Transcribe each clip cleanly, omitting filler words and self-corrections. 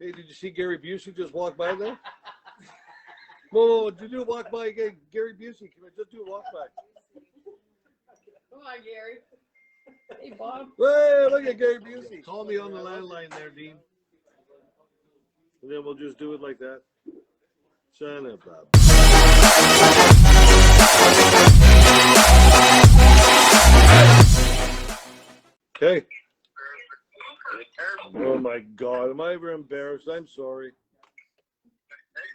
Hey, did you see Gary Busey just walk by there? Whoa, did you walk by again? Gary Busey, come on, just do a walk by. Come on, Gary. Hey, Bob. Hey, look at Gary Busey. Call me on the landline there, Dean. And then we'll just do it like that. Son of a... Okay. Oh my God, am I ever embarrassed? I'm sorry. It's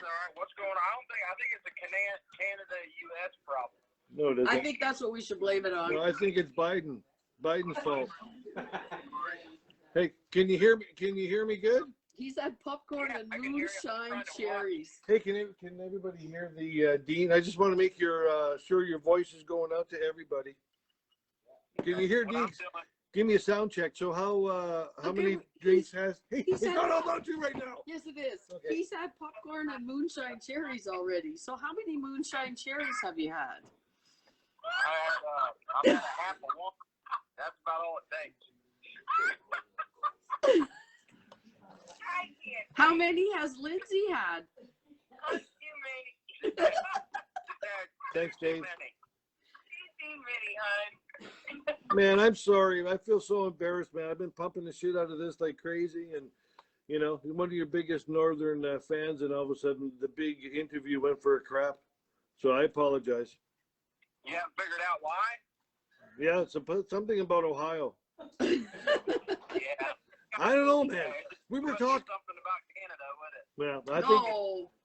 all right. What's going on? I think it's a Canada-U.S. problem. No, it isn't. I think that's what we should blame it on. No, I think it's Biden. Biden's fault. Hey, can you hear me? Can you hear me good? He's had popcorn and moonshine cherries. Hey, can everybody hear the Dean? I just want to make sure your voice is going out to everybody. Can you hear Dean? Give me a sound check. So how many drinks has? Hey, it's not all about you right now. Yes, it is. Okay. He's had popcorn and moonshine cherries already. So how many moonshine cherries have you had? I've had half of one. That's about all it takes. How many has Lindsay had? Too many. Thanks, Dave. Too many, hon. Man, I'm sorry. I feel so embarrassed, man. I've been pumping the shit out of this like crazy, and you know, one of your biggest northern fans, and all of a sudden the big interview went for a crap. So I apologize. You haven't figured out why? Yeah, it's something about Ohio. Yeah. I don't know, man. We were talking something about Canada, wouldn't it? Well, I think,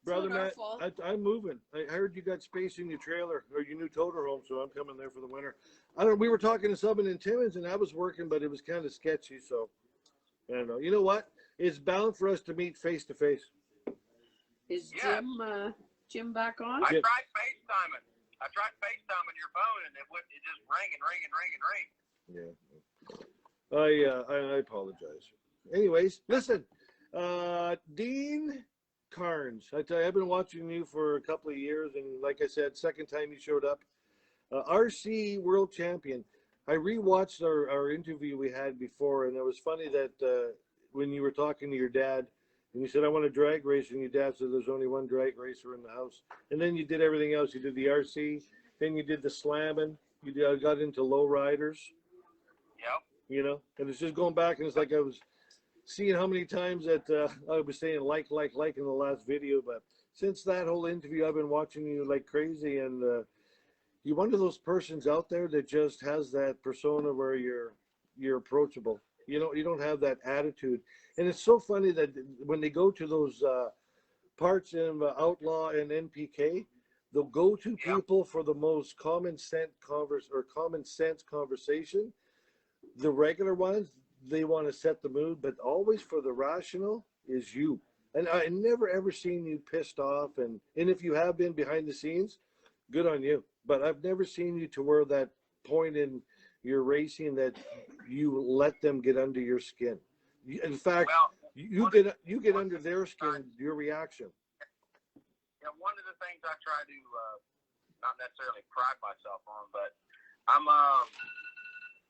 brother Matt, I'm moving. I heard you got space in your trailer or your new toter home, so I'm coming there for the winter. We were talking to someone in Timmins, and I was working, but it was kind of sketchy. So I don't know. You know what? It's bound for us to meet face to face. Is Jim back on? I tried FaceTiming. Your phone, and it just rang and rang and rang and rang. Yeah. I apologize. Anyways, listen, Dean Karns. I tell you, I've been watching you for a couple of years, and like I said, second time you showed up, RC World Champion. I rewatched our interview we had before, and it was funny that when you were talking to your dad, and you said, I want to drag race, and your dad said there's only one drag racer in the house. And then you did everything else. You did the RC, then you did the slamming. You got into low riders. Yep. You know, and it's just going back, and it's like I was seeing how many times that I was saying like in the last video. But since that whole interview, I've been watching you like crazy, and you're one of those persons out there that just has that persona where you're approachable. You know, you don't have that attitude. And it's so funny that when they go to those parts in Outlaw and NPK, they'll go to people for the most common sense conversation. The regular ones, they want to set the mood, but always for the rational is you. And I never ever seen you pissed off. And if you have been behind the scenes, good on you. But I've never seen you to where that point in your racing that you let them get under your skin. In fact, you get under their skin, your reaction. Yeah, one of the things I try to not necessarily pride myself on, but I'm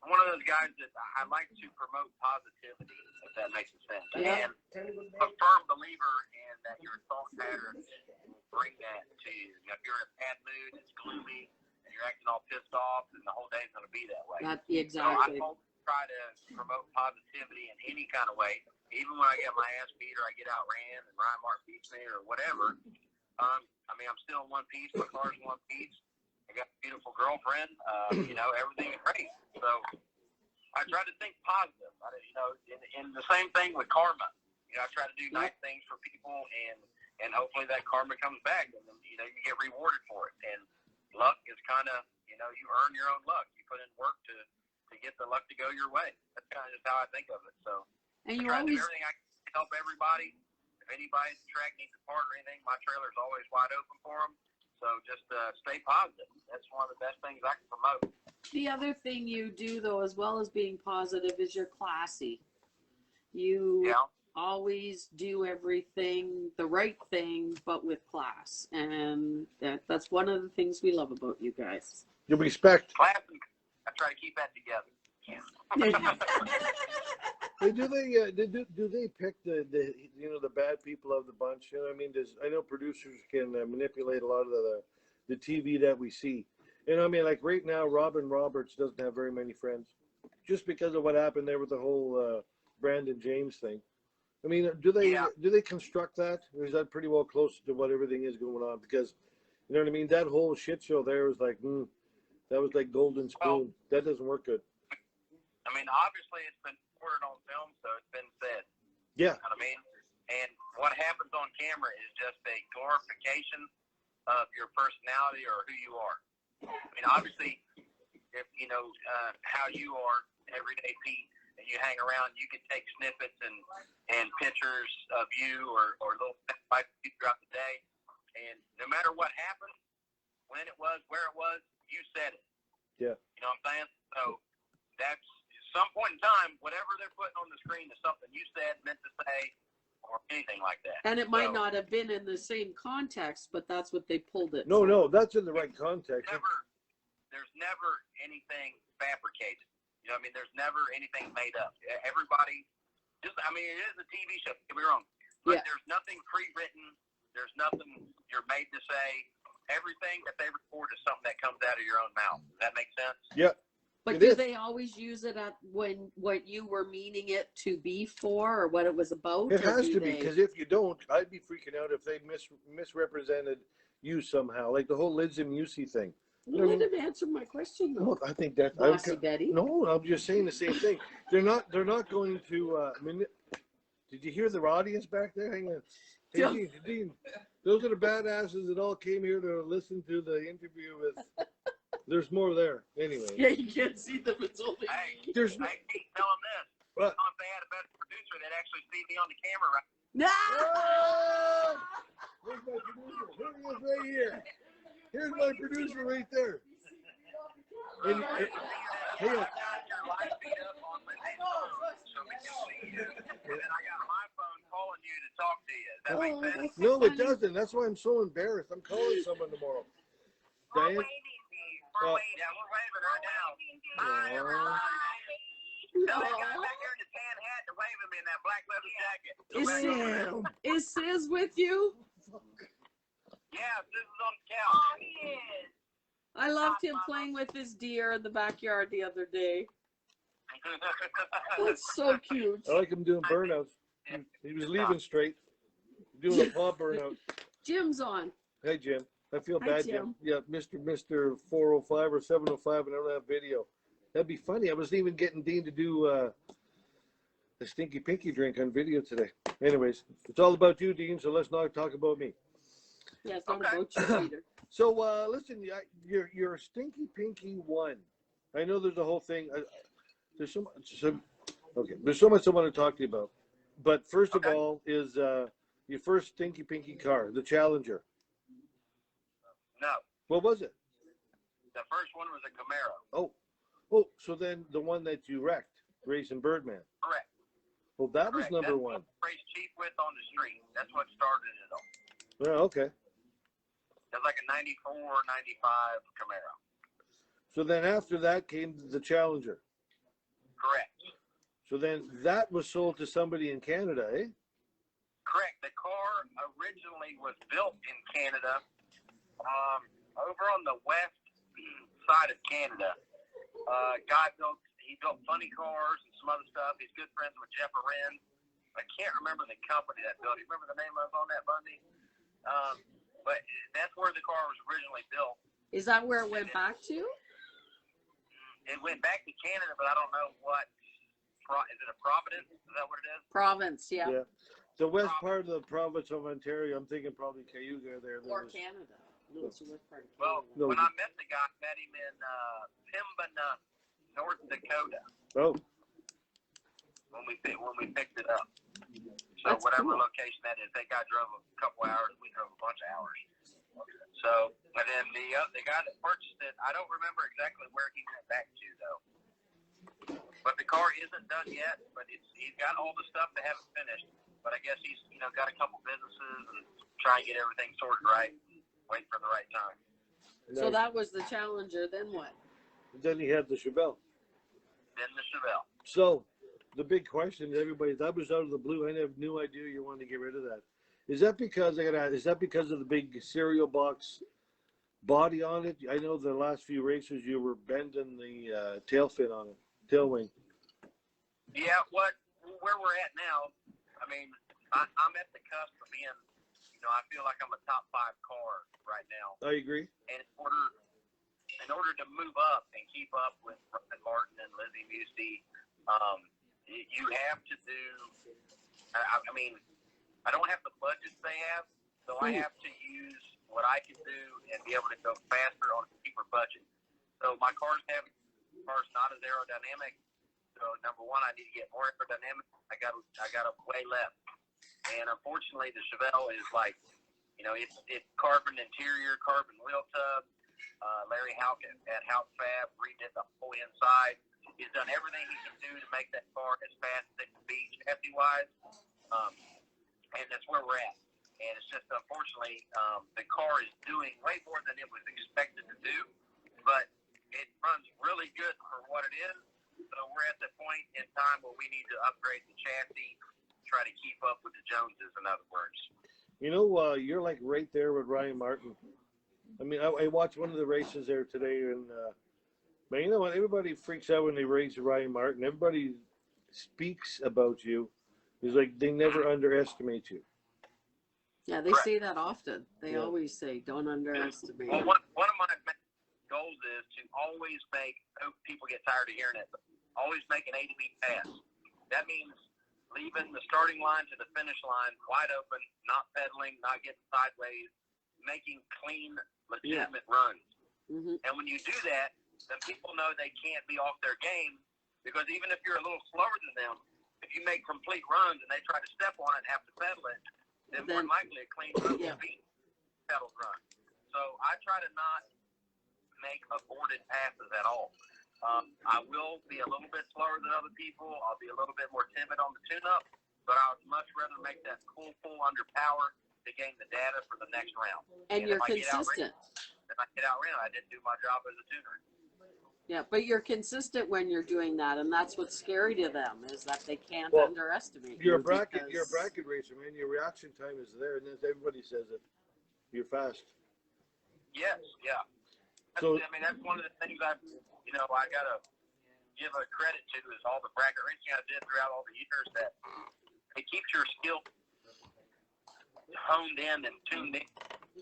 one of those guys that I like to promote positivity, if that makes sense. Yeah. And I'm a firm believer in that your thought patterns will bring that to you. If you're in a bad mood, it's gloomy, and you're acting all pissed off, then the whole day's going to be that way. Exactly. So I try to promote positivity in any kind of way. Even when I get my ass beat or I get outran and Ryan Mark beats me or whatever, I mean, I'm still in one piece. My car's in one piece. I got a beautiful girlfriend. You know, everything is great. So I try to think positive. You know, and the same thing with karma. You know, I try to do nice things for people, and hopefully that karma comes back, and then, you know, you get rewarded for it. And luck is kind of, you know, you earn your own luck. You put in work to get the luck to go your way. That's kind of just how I think of it. So I try to do everything I can to help everybody. If anybody's track needs a part or anything, my trailer's always wide open for them. So just stay positive. That's one of the best things I can promote. The other thing you do, though, as well as being positive, is you're classy. You always do everything, the right thing, but with class. And that's one of the things we love about you guys. You respect. Class, I try to keep that together. Yeah. Hey, do they pick the the bad people of the bunch? You know, what I mean, I know producers can manipulate a lot of the TV that we see. You know, what I mean, like right now, Robin Roberts doesn't have very many friends, just because of what happened there with the whole Brandon James thing. I mean, do they construct that, or is that pretty well close to what everything is going on? Because you know what I mean, that whole shit show there was like, that was like golden spoon. That doesn't work good. I mean, obviously it's been recorded on film, so it's been said. Yeah. You know what I mean? And what happens on camera is just a glorification of your personality or who you are. I mean, obviously, if you know how you are, everyday Pete, and you hang around, you can take snippets and pictures of you or little bites throughout the day. And no matter what happened, when it was, where it was, you said it. Yeah. You know what I'm saying? So that's some point in time, whatever they're putting on the screen is something you said, meant to say, or anything like that. And it might not have been in the same context, but that's what they pulled it. No, from. no, that's in the right context. There's never anything fabricated. You know what I mean? There's never anything made up. Everybody, I mean, it is a TV show, don't get me wrong. But there's nothing pre-written. There's nothing you're made to say. Everything that they record is something that comes out of your own mouth. Does that make sense? Yeah. But do they always use it at when what you were meaning it to be for, or what it was about? It has to be, because if you don't, I'd be freaking out if they misrepresented you somehow, like the whole Liz and Musey thing. Let him answer my question, though. Well, I think that Bossy Betty. No, I'm just saying the same thing. They're not going to. Did you hear the audience back there? Hang on. Hey, Dean, those are the badasses that all came here to listen to the interview with. There's more there. Anyway. Yeah, you can't see them. It's only. Hey, there's. I keep telling this. What? If they had a better producer, they'd actually see me on the camera right. No. Oh! Here's my producer. Here he is right here. Here's my producer right there. And, hey, no, it doesn't. That's why I'm so embarrassed. I'm calling someone tomorrow. Diane? Yeah, we're waving right now. Hi, everyone. Tell that guy back there in the tan hat to wave him in that black leather jacket. Is Sis with you? Yeah, Sis is on the couch. Oh, he is. I loved him playing with his deer in the backyard the other day. That's so cute. I like him doing burnouts. He was leaving straight, doing a paw burnout. Jim's on. Hey, Jim. I feel bad, Jim. Yeah, Mr. 405 or 705, and I don't have video. That'd be funny. I was even getting Dean to do the Stinky Pinky drink on video today. Anyways, it's all about you, Dean, so let's not talk about me. Yeah, it's not about you either. So, listen, your Stinky Pinky 1. I know there's a whole thing. There's so much I want to talk to you about. But first of all is your first Stinky Pinky car, the Challenger. No. What was it? The first one was a Camaro. Oh, so then the one that you wrecked, Racing Birdman. Correct. Well, that was number That's one. What I raced cheap with on the street. That's what started it all. Yeah, okay. It was like a 94, 95 Camaro. So then after that came the Challenger. Correct. So then that was sold to somebody in Canada, eh? Correct. The car originally was built in Canada, over on the west side of Canada. He built funny cars and some other stuff. He's good friends with Jeff Arend. I can't remember the company that built it. Remember the name of on that, Bundy? But that's where the car was originally built. Is that where it went back to? It went back to Canada, but I don't know what. Is it a Providence? Is that what it is? Province, yeah. The west part of the province of Ontario, I'm thinking probably Cayuga there. Or Canada. No, it's the west part of Canada. Well, when I met the guy, I met him in Pembina, North Dakota. Oh. When we picked it up. So That's whatever cool. location that is, that guy drove a couple hours. We drove a bunch of hours. So, and then the guy that purchased it, I don't remember exactly where he went back to though. But the car isn't done yet. But he's got all the stuff to have it finished. But I guess he's got a couple businesses and trying to get everything sorted right. Wait for the right time. So that was the Challenger. Then what? Then he had the Chevelle. Then the Chevelle. So the big question that everybody, that was out of the blue. I have no idea you wanted to get rid of that. Is that because is that because of the big cereal box body on it? I know the last few races you were bending the tail fin on it, tail wing. Yeah, where we're at now, I mean, I'm at the cusp of being, I feel like I'm a top 5 car right now. I agree. And in order to move up and keep up with Ryan Martin and Lizzie Busey, you have to do. I mean, I don't have the budgets they have, so I have to use what I can do and be able to go faster on a cheaper budget. So my car's not as aerodynamic. So number one, I need to get more aerodynamic. I got a way left, and unfortunately, the Chevelle is like, it's carbon interior, carbon wheel tub. Larry Houck at Houck Fab redid the whole inside. He's done everything he can do to make that car as fast as it can be, chassis wise, and that's where we're at. And it's just unfortunately, the car is doing way more than it was expected to do, but it runs really good for what it is. So we're at the point in time where we need to upgrade the chassis, try to keep up with the Joneses, in other words. You're like right there with Ryan Martin. I mean, I watched one of the races there today, and man, you know what? Everybody freaks out when they race Ryan Martin. Everybody speaks about you. It's like they never underestimate you. Yeah, they say that often. They always say, "Don't underestimate." Well, one of my goals is to always make, people get tired of hearing it, but always make an A to B pass. That means leaving the starting line to the finish line wide open, not pedaling, not getting sideways, making clean, legitimate runs. Mm-hmm. And when you do that, then people know they can't be off their game, because even if you're a little slower than them, if you make complete runs and they try to step on it and have to pedal it, then more than likely a clean run will be pedal run. So I try to not make aborted passes at all. I will be a little bit slower than other people. I'll be a little bit more timid on the tune-up, but I would much rather make that pull under power to gain the data for the next round. And you're consistent. If I get outran, I didn't do my job as a tuner. Yeah, but you're consistent when you're doing that, and that's what's scary to them, is that they can't underestimate you. You're a bracket racer, man. Your reaction time is there, and as everybody says it, you're fast. Yes, yeah. So, I mean, that's one of the things I gotta give a credit to, is all the bracket racing I did throughout all the years, that it keeps your skill honed in and tuned in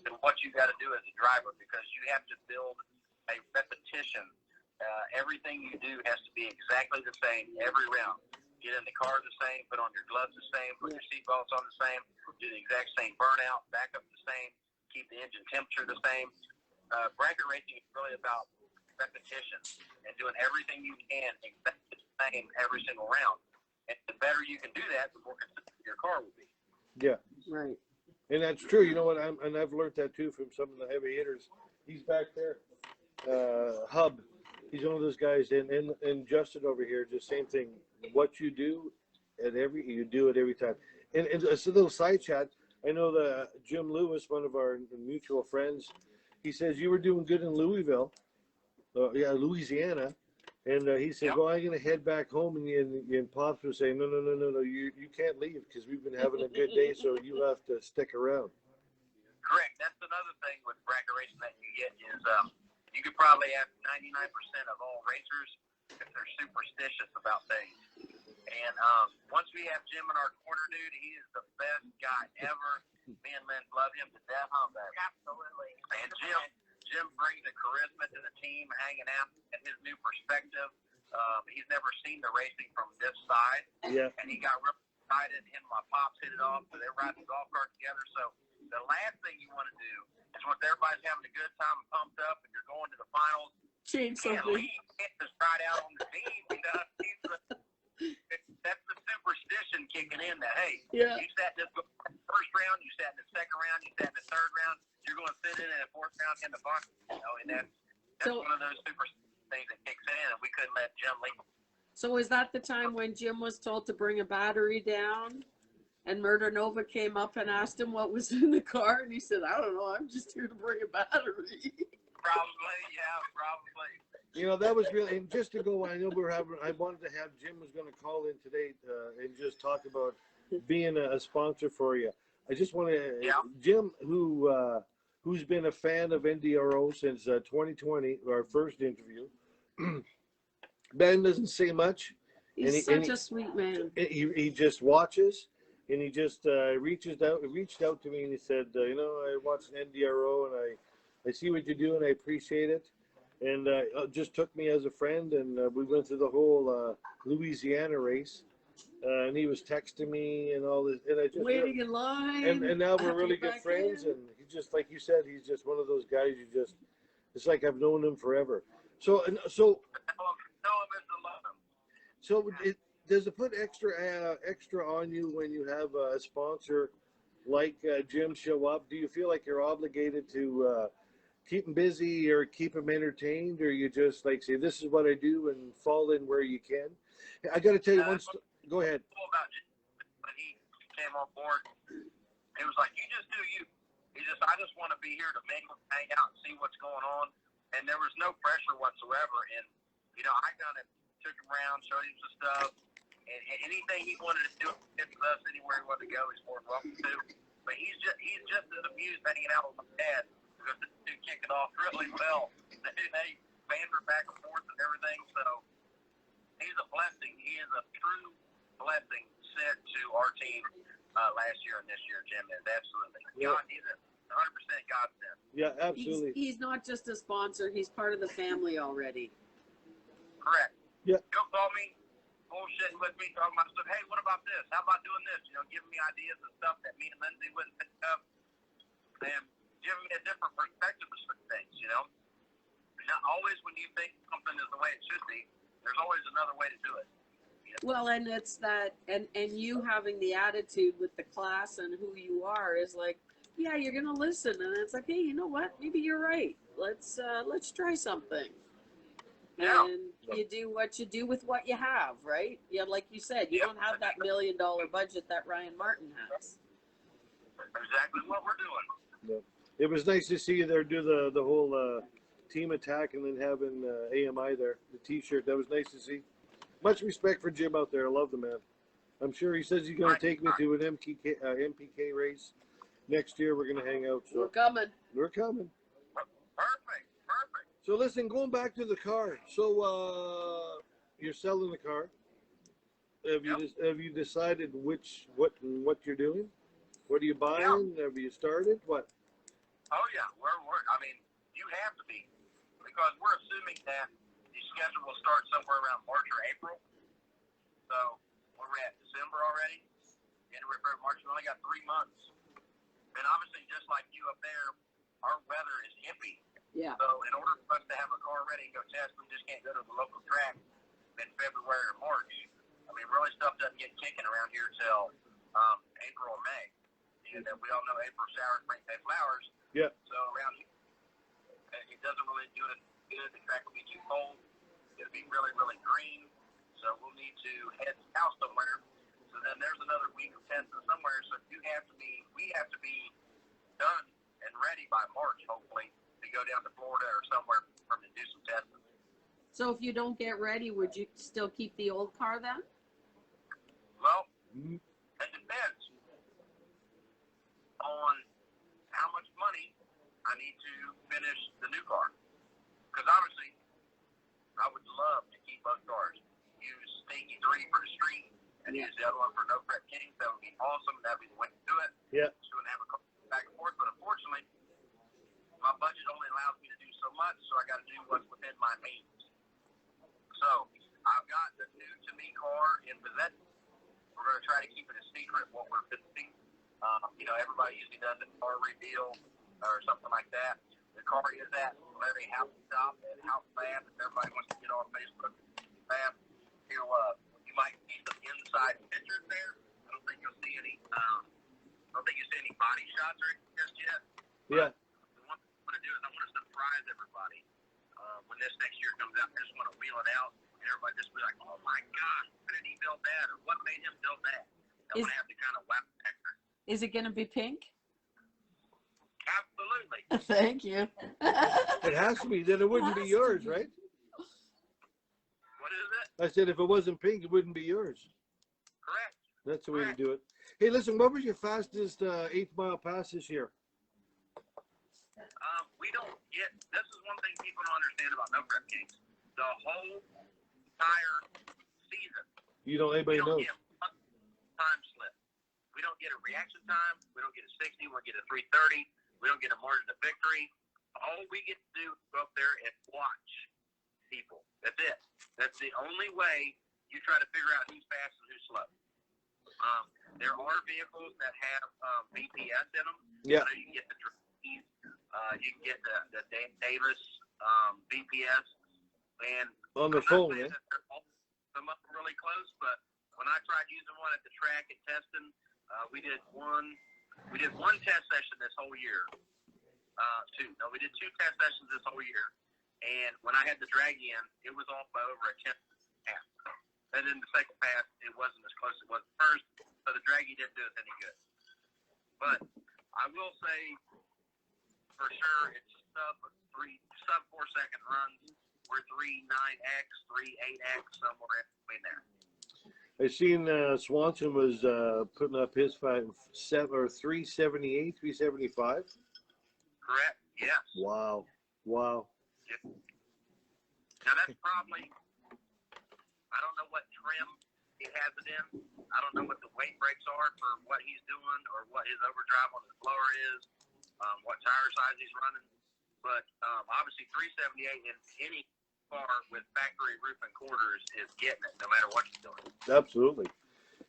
to what you got to do as a driver, because you have to build a repetition. Everything you do has to be exactly the same every round. Get in the car the same, put on your gloves the same, put your seatbelts on the same, do the exact same burnout, back up the same, keep the engine temperature the same. Bracket racing is really about repetition and doing everything you can exactly the same every single round. And the better you can do that, the more consistent your car will be. Yeah. Right. And that's true. You know what? I've learned that too from some of the heavy hitters. He's back there. Hub. He's one of those guys. And Justin over here, just same thing. What you do you do it every time. And it's a little side chat. I know that Jim Lewis, one of our mutual friends, he says you were doing good in Louisville, Louisiana. And he said, well, I'm going to head back home. And Pops was saying, no, you can't leave, because we've been having a good day, so you have to stick around. Correct. That's another thing with bracket racing that you get is you could probably have 99% of all racers if they're superstitious about things. And once we have Jim in our corner, dude, he is the best guy ever. Me and Lynn love him to death. Absolutely. And Jim brings a charisma to the team, hanging out at his new perspective. He's never seen the racing from this side. Yeah. And he got real excited. Him and my pops hit it off, so they're riding the golf cart together. So the last thing you want to do is, once everybody's having a good time and pumped up and you're going to the finals, change something. You can't just ride out on the team. That's the superstition kicking in, that, hey, you sat in this first round, you sat in the second round, you sat in the third round, you're going to sit in the fourth round in the bunker. And that's one of those superstition things that kicks in, and we couldn't let Jim leave. So is that the time when Jim was told to bring a battery down, and Murder Nova came up and asked him what was in the car, and he said, I don't know, I'm just here to bring a battery? Probably, yeah, probably. You know, that was really, and just to go, I know I wanted to have, Jim was going to call in today and just talk about being a sponsor for you. I just want to, Jim, who's been a fan of NDRO since 2020, our first interview. Ben doesn't say much. He's such a sweet man. He just watches, and he just reached out to me, and he said, you know, I watched NDRO, and I see what you do, and I appreciate it. And just took me as a friend, and we went through the whole Louisiana race. And he was texting me and all this, and I just waiting in line. And now we're really good friends. And he just, like you said, he's just one of those guys. It's like I've known him forever. So does it put extra on you when you have a sponsor like Jim show up? Do you feel like you're obligated to keep him busy or keep him entertained, or you just like say, this is what I do and fall in where you can? I got to tell you one story. Go ahead. When he came on board, he was like, you just do you. I just want to be here to mingle, hang out, and see what's going on. And there was no pressure whatsoever. And, you know, I kind of took him around, showed him some stuff. And anything he wanted to do with us, anywhere he wanted to go, he's more than welcome to. But he's just as amused hanging out with my dad, because this dude kicked it off really well. They banter back and forth and everything. So he's a blessing. He is a true blessing sent to our team last year and this year. Jim is absolutely. Yeah. He's a 100% God sent. Yeah, absolutely. He's not just a sponsor. He's part of the family already. Correct. Yeah. He'll call me, bullshitting with me, talking about stuff. Hey, what about this? How about doing this? You know, giving me ideas and stuff that me and Lindsay wouldn't pick up, and giving me a different perspective of certain things. You know, not always when you think something is the way it should be, there's always another way to do it. Well, and it's that, and you having the attitude with the class and who you are is like, yeah, you're gonna listen, and it's like, hey, you know what? Maybe you're right. Let's try something. Yeah. And you do what you do with what you have, right? Yeah, like you said, you don't have that $1 million budget that Ryan Martin has. Exactly what we're doing. Yeah. It was nice to see you there do the whole team attack, and then having AMI there, the T-shirt. That was nice to see. Much respect for Jim out there. I love the man. I'm sure he says he's going to take me to an MPK race next year. We're going to hang out. So We're coming. We're coming. Perfect. So listen, going back to the car. So you're selling the car. Have you decided what you're doing? What are you buying? Yeah. Have you started? What? Oh yeah, we're. I mean, you have to be, because we're assuming that the schedule will start somewhere around March or April. So we're at December already. January, February, March. We only got 3 months. And obviously, just like you up there, our weather is iffy. Yeah. So in order for us to have a car ready and go test, we just can't go to the local track in February or March. I mean, really, stuff doesn't get kicking around here till April or May. And we all know April showers bring May flowers. Yeah. So around here, it doesn't really do it good. The track will be too cold. It'll be really, really green. So we'll need to head south somewhere. So then there's another week of testing somewhere. So we have to be done and ready by March, hopefully, to go down to Florida or somewhere to do some testing. So if you don't get ready, would you still keep the old car then? Well, it depends on how much money I need to finish the new car. Because obviously, I would love to keep both cars. Use Stinky 3 for the street and use the other one for No Prep Kings. That would be awesome. That would be the way to do it. Yeah. So we have a car back and forth. But unfortunately, my budget only allows me to do so much, so I got to do what's within my means. So I've got the new to me car in possession. We're going to try to keep it a secret what we're visiting. You know, everybody usually does a car reveal or something like that. The car is at Larry House Stop at House Fab. If everybody wants to get on Facebook, Fab, you might see some inside pictures there. I don't think you'll see any. Body shots or anything just yet. Yeah. What I'm going to do is I want to surprise everybody when this next year comes out. I just want to wheel it out, and everybody just be like, "Oh my gosh, how did he build that? Or what made him build that?" I want to have to kind of wow factor. Is it going to be pink? Absolutely. Thank you. It has to be. Then it wouldn't be yours, right? I said if it wasn't pink, it wouldn't be yours. Correct. That's the way to do it. Hey, listen, what was your fastest 8-mile pass this year? We don't get, this is one thing people don't understand about No Prep Kings. The whole entire season, Anybody knows. get a time slip. We don't get a reaction time. We don't get a 60. We don't get a 3:30. We don't get a margin of victory. All we get to do is go up there and watch people. That's it. That's the only way you try to figure out who's fast and who's slow. There are vehicles that have VPS in them. Yeah. So you can get the Trees, you can get the Davis VPS, and On the phone, eh? Some up really close, but when I tried using one at the track and testing, we did one test session this whole year. We did 2 test sessions this whole year, and when I had the drag in, it was off by over a 10 half. And then the second pass, it wasn't as close as it was the first, so the draggy didn't do us any good. But I will say, for sure, it's sub 4-second runs. We're 3.9x, 3.8x, somewhere in between there. I seen Swanson was putting up his 378, 375. Correct. Yes. Wow. Yeah. Now that's probably, I don't know what trim he has it in. I don't know what the weight brakes are for what he's doing or what his overdrive on his blower is, what tire size he's running. But obviously 378 in any car with factory roof and quarters is getting it no matter what he's doing. Absolutely.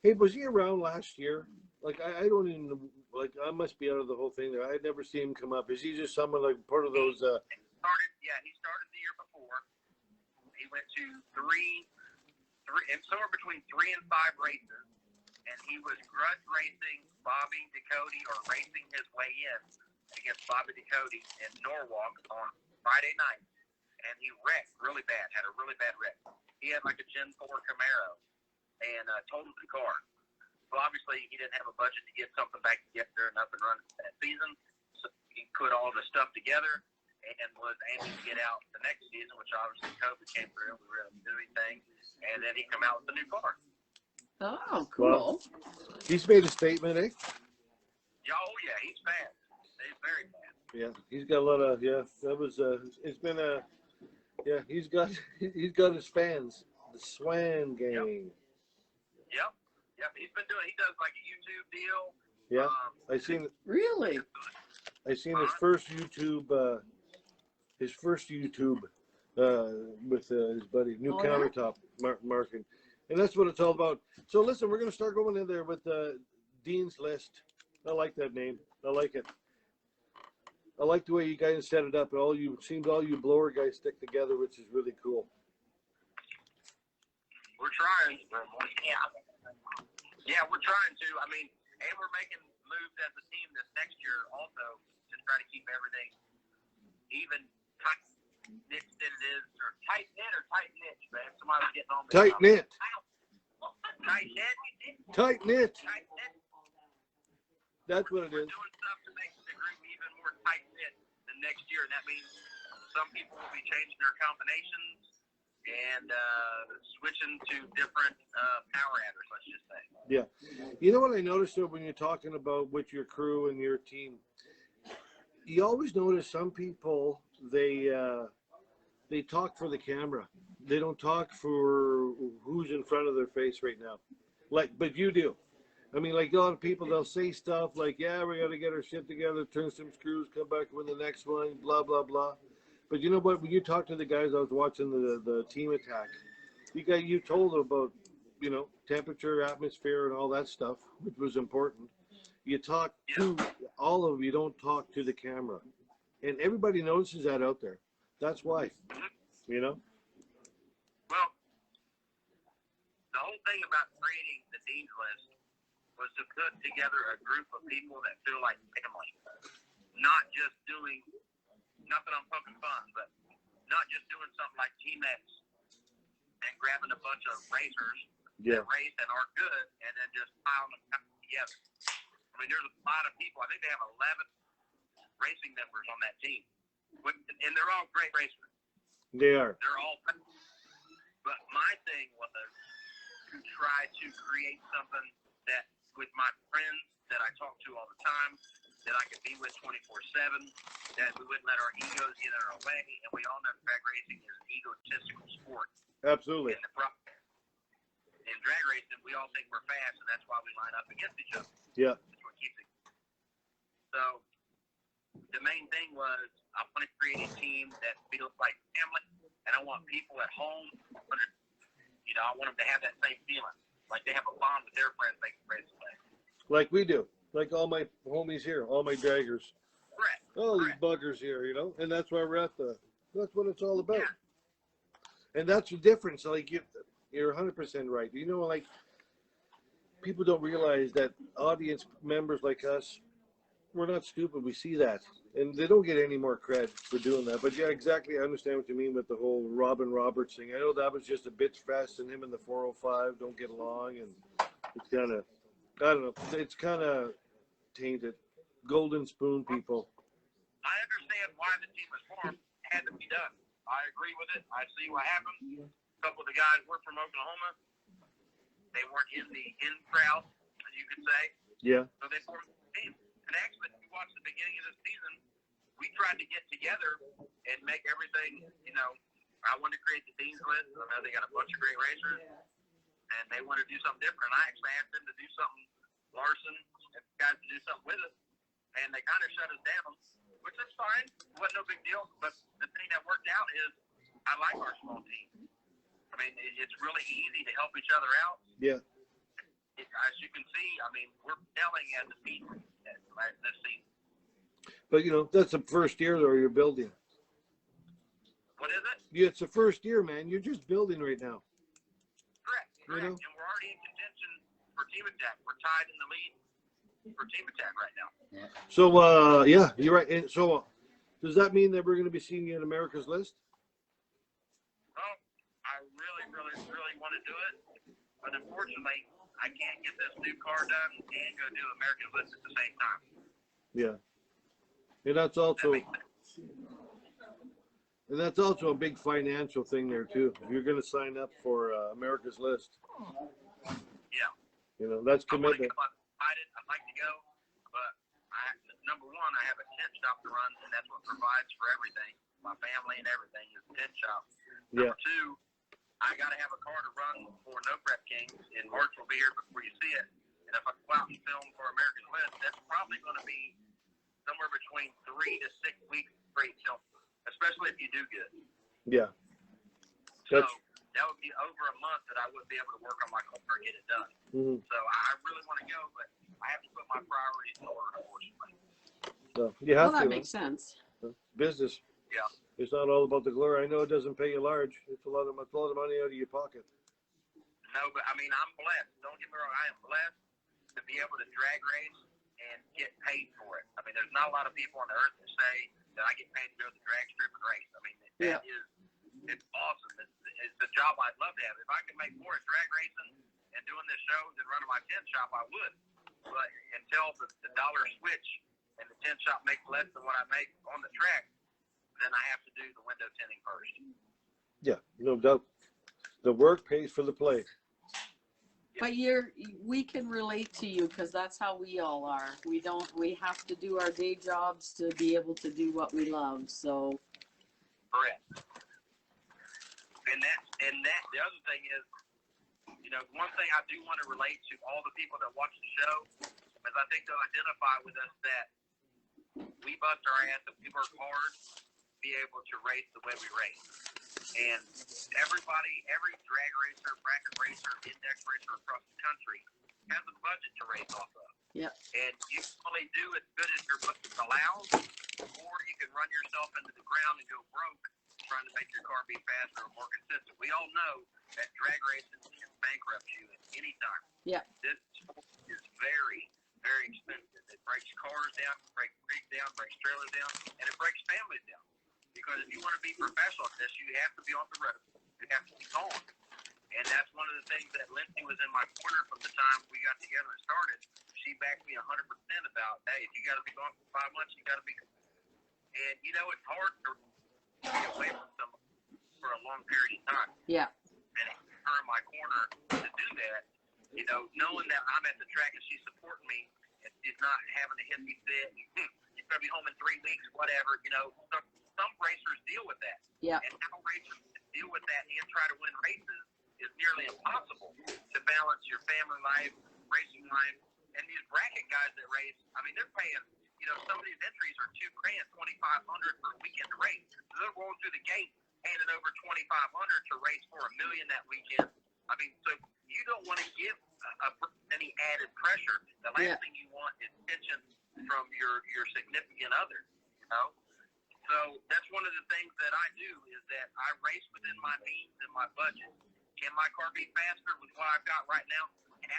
Hey, was he around last year? Like, I don't even, like, I must be out of the whole thing there. I'd never seen him come up. Is he just someone like part of those? He started the year before. He went to three, and somewhere between 3 and 5 races, and he was grudge racing Bobby Ducote or racing his way in against Bobby Ducote in Norwalk on Friday night, and he wrecked really bad, had a really bad wreck. He had like a Gen 4 Camaro and totaled the car. So obviously he didn't have a budget to get something back together and up and running that season, so he put all the stuff together and was aiming to get out the next season, which obviously COVID came through and we were able to do anything, and then he come out with a new car. Oh, cool. Well, he's made a statement, eh? Oh yeah, he's fast. He's very fast. Yeah, he's got a lot of, that was, it's been he's got his fans, the Swan gang. Yep, he's been doing, he does like a YouTube deal. Yeah, I seen Really? his first YouTube, with his buddy, new countertop marking. And that's what it's all about. So listen, we're going to start going in there with Dean's List. I like that name. I like it. I like the way you guys set it up. All you blower guys stick together, which is really cool. We're trying. Yeah, we're trying to. I mean, and we're making moves as a team this next year also to try to keep everything even tight knit than it is, or tight knit or tight knit, man. Somebody's getting on me. Tight knit. Tight knit. Tight knit. Tight knit. That's what it We're is. doing stuff to make the group even more tight knit than next year, and that means some people will be changing their combinations and switching to different power adders, let's just say. Yeah. You know what I noticed though, when you're talking about with your crew and your team, you always notice some people, they talk for the camera. They don't talk for who's in front of their face right now. But you do. I mean, like a lot of people, they'll say stuff like, yeah, we got to get our shit together, turn some screws, come back with the next one, blah, blah, blah. But you know what? When you talk to the guys, I was watching the team attack. You told them about, temperature, atmosphere, and all that stuff, which was important. You talk to all of them. You don't talk to the camera, and everybody notices that out there. That's why, Well, the whole thing about creating the Dean's List was to put together a group of people that feel like family, not just doing. Not that I'm poking fun, but not just doing something like T-Mex and grabbing a bunch of racers that race and are good and then just piling them together. I mean, there's a lot of people. I think they have 11 racing members on that team. And they're all great racers. they are. They're all, But my thing was to try to create something that with my friends that I talk to all the time, that I could be with 24/7, that we wouldn't let our egos get in our way, and we all know drag racing is an egotistical sport. Absolutely. In drag racing, we all think we're fast, and that's why we line up against each other. Yeah. That's what keeps it. So the main thing was I want to create a team that feels like family, and I want people at home, you know, I want them to have that same feeling, like they have a bond with their friends they can race away. Like we do. Like all my homies here, all my draggers. Correct. All these buggers here, you know, and that's why we're that's what it's all about. Yeah. And that's the difference. Like you're 100% right. You know, like people don't realize that audience members like us, we're not stupid. We see that, and they don't get any more cred for doing that. But yeah, exactly. I understand what you mean with the whole Robin Roberts thing. I know that was just a bitch fest, and him and the 405 don't get along, and it's kind of, I don't know. It's kind of tainted. Golden spoon people. I understand why the team was formed. It had to be done. I agree with it. I see what happened. A couple of the guys were from Oklahoma. They weren't in the in crowd, you could say. Yeah. So they formed a team. And actually, if you watch the beginning of this season, we tried to get together and make everything, you know, I wanted to create the Dean's List. I know they got a bunch of great racers, and they want to do something different. I actually asked them to do something, Larson, and the guys to do something with us, and they kind of shut us down, which is fine. It wasn't no big deal. But the thing that worked out is I like our small team. I mean, it's really easy to help each other out. Yeah. As you can see, I mean, we're selling as a team this season. But, you know, that's the first year, though, you're building. What is it? Yeah, it's the first year, man. You're just building right now. Correct. You know? And we're already in contention for Team Attack. We're tied in the lead for Team Attack right now. So, yeah, you're right. And so, does that mean that we're going to be seeing you in America's List? Well, I really, really, really want to do it. But unfortunately, I can't get this new car done and go do America's List at the same time. Yeah. And that's also a big financial thing there too. If you're going to sign up for America's List, yeah, you know that's commitment. I'd like to go, but number one, I have a tent shop to run, and that's what provides for everything. My family and everything is a tent shop. Yeah. Number two, I got to have a car to run for No Prep Kings, and March will be here before you see it. And if I go out and film for America's List, that's probably going to be somewhere between 3 to 6 weeks straight film, especially if you do good. Yeah. So that would be over a month that I wouldn't be able to work on my car and get it done. Mm-hmm. So I really want to go, but I have to put my priorities in order, unfortunately. So you have Well, that to. makes sense. Business. Yeah. It's not all about the glory. I know it doesn't pay you large. It's a lot of money out of your pocket. No, but I mean, I'm blessed. Don't get me wrong. I am blessed to be able to drag race and get paid for it. I mean, there's not a lot of people on the earth that say that I get paid to go to the drag strip and race. I mean, it's awesome. It's a job I'd love to have. If I could make more at drag racing and doing this show than running my tent shop, I would. But until the dollar switch and the tent shop makes less than what I make on the track, then I have to do the window tinting first. Yeah, no doubt. The work pays for the play. But we can relate to you because that's how we all are. We have to do our day jobs to be able to do what we love. So. Correct. And that the other thing is, you know, one thing I do want to relate to all the people that watch the show is I think they'll identify with us that we bust our ass and we work hard to be able to race the way we race. And every drag racer, bracket racer, index racer across the country has a budget to race off of. Yep. And you can only do as good as your budget allows, or you can run yourself into the ground and go broke trying to make your car be faster or more consistent. We all know that drag racing can bankrupt you at any time. Yeah. This sport is very, very expensive. It breaks cars down, breaks rigs down, breaks trailers down, and it breaks families down. Because if you want to be professional at this, you have to be on the road. You have to be on. And that's one of the things that Lindsay was in my corner from the time we got together and started. She backed me 100% about, hey, if you got to be gone for 5 months, you got to be. And, you know, it's hard to get away from somebody for a long period of time. Yeah. turn my corner to do that, you know, knowing that I'm at the track and she's supporting me and she's not having a hissy fit. You're going to be home in 3 weeks, whatever. You know, some racers deal with that. Yeah. And how racers deal with that and try to win races is nearly impossible to balance your family life, racing life, and these bracket guys that race. I mean, they're paying, you know, some of these entries are $2,000, $2,500 for a weekend to race. So they're rolling through the gate, handing over $2,500 to race for $1 million that weekend. I mean, so you don't want to give any added pressure. The last thing you want is tension from your significant other, you know? So that's one of the things that I do is that I race within my means and my budget. Can my car be faster with what I've got right now?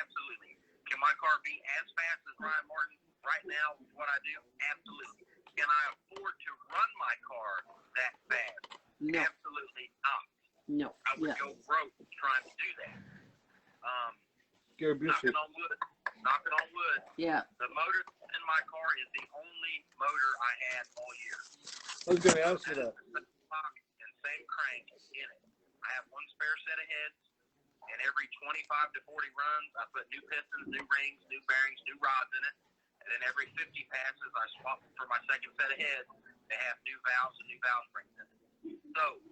Absolutely. Can my car be as fast as Ryan Martin right now with what I do? Absolutely. Can I afford to run my car that fast? No. Absolutely not. No. I would go broke trying to do that. Knocking on wood. Knocking on wood. Yeah. The motor in my car is the only motor I had all year. I was going to ask you that. And same crank in it. I have one spare set of heads, and every 25 to 40 runs, I put new pistons, new rings, new bearings, new rods in it. And then every 50 passes, I swap for my second set of heads to have new valves and new valve springs in it. So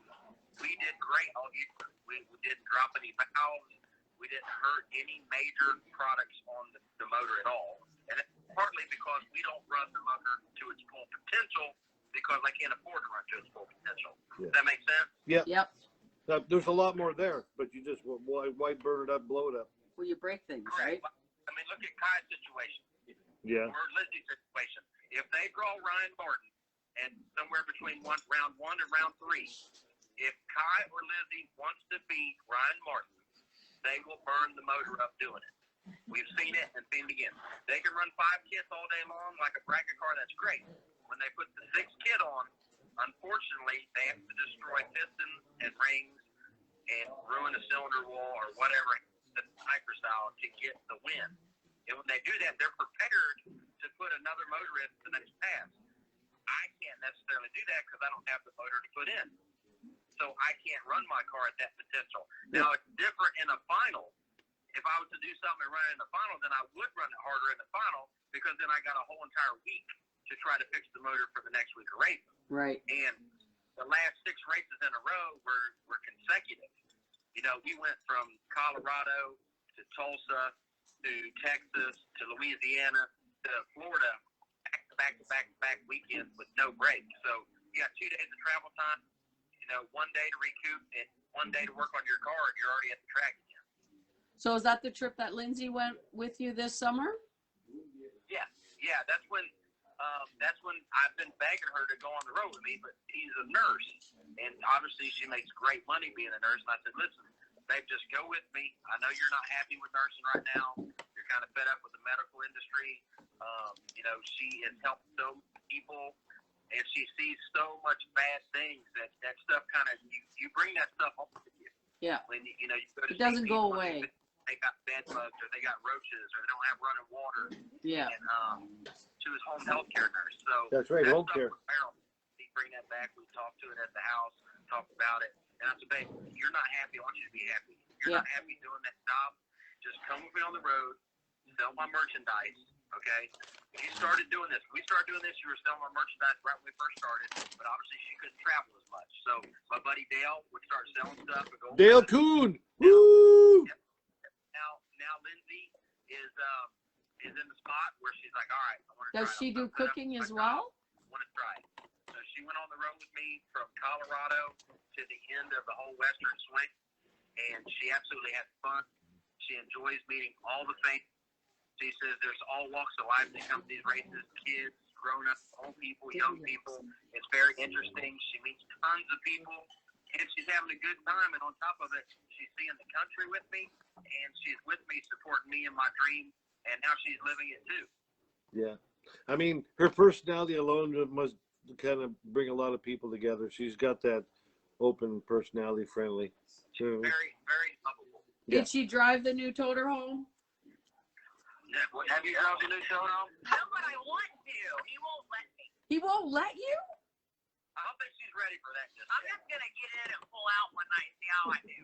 we did great all year. We didn't drop any valves. We didn't hurt any major products on the motor at all. And it's partly because we don't run the motor to its full potential because I can't afford to run to its full potential. Yeah. Does that make sense? Yeah. Yep. There's a lot more there, but you just, why burn it up, blow it up? Well, you break things, Correct. right? I mean, look at Kai's situation. Yeah. Or Lizzie's situation. If they draw Ryan Martin and somewhere between round 1 and round 3, if Kai or Lizzie wants to beat Ryan Martin, they will burn the motor up doing it. We've seen it and seen it again. They can run 5 kits all day long like a bracket car. That's great. When they put the 6th kit on, unfortunately, they have to destroy pistons and rings and ruin the cylinder wall or whatever, the microstyle to get the win. And when they do that, they're prepared to put another motor in the next pass. I can't necessarily do that because I don't have the motor to put in. So I can't run my car at that potential. Now, it's different in a final. If I was to do something and run it in the final, then I would run it harder in the final because then I got a whole entire week to try to fix the motor for the next week of racing. Right. And the last 6 races in a row were consecutive. You know, we went from Colorado to Tulsa to Texas to Louisiana to Florida back weekends with no break. So you got 2 days of travel time, you know, 1 day to recoup and 1 day to work on your car, and you're already at the track again. So is that the trip that Lindsay went with you this summer? Yeah, that's when I've been begging her to go on the road with me, but she's a nurse, and obviously she makes great money being a nurse. And I said, listen, babe, just go with me. I know you're not happy with nursing right now. You're kind of fed up with the medical industry. You know, she has helped so many people, and she sees so much bad things that stuff kind of, you bring that stuff home with you. Yeah. When you know, you go to It doesn't go people away. They got bed bugs, or they got roaches, or they don't have running water. Yeah. And she was home health care nurse. So That's right, home care. We bring that back. We talked to it at the house, talked about it. And I said, babe, you're not happy. I want you to be happy. You're not happy doing that job. Just come with me on the road, sell my merchandise, okay? You started doing this. We started doing this. You were selling my merchandise right when we first started, but obviously she couldn't travel as much. So my buddy Dale would start selling stuff. And go Dale Kuhn. Woo! Yep. Now Lindsay is in the spot where she's like, all right, I want to try. Does she do cooking as well? I want to try it. So she went on the road with me from Colorado to the end of the whole Western swing, and she absolutely had fun. She enjoys meeting all the fans. She says there's all walks of life that come to these races, kids, grown-ups, old people, young people. It's very interesting. She meets tons of people, and she's having a good time. And on top of it, she's seeing the country with me, and she's with me, supporting me in my dream, and now she's living it too. Yeah. I mean, her personality alone must kind of bring a lot of people together. She's got that open personality, friendly. Very, very lovable. Did she drive the new toter home? Have you drove the new Totem? No, but I want to. He won't let me. He won't let you? I don't think she's ready for that just I'm yet. just going to get in and pull out one night and see how I do.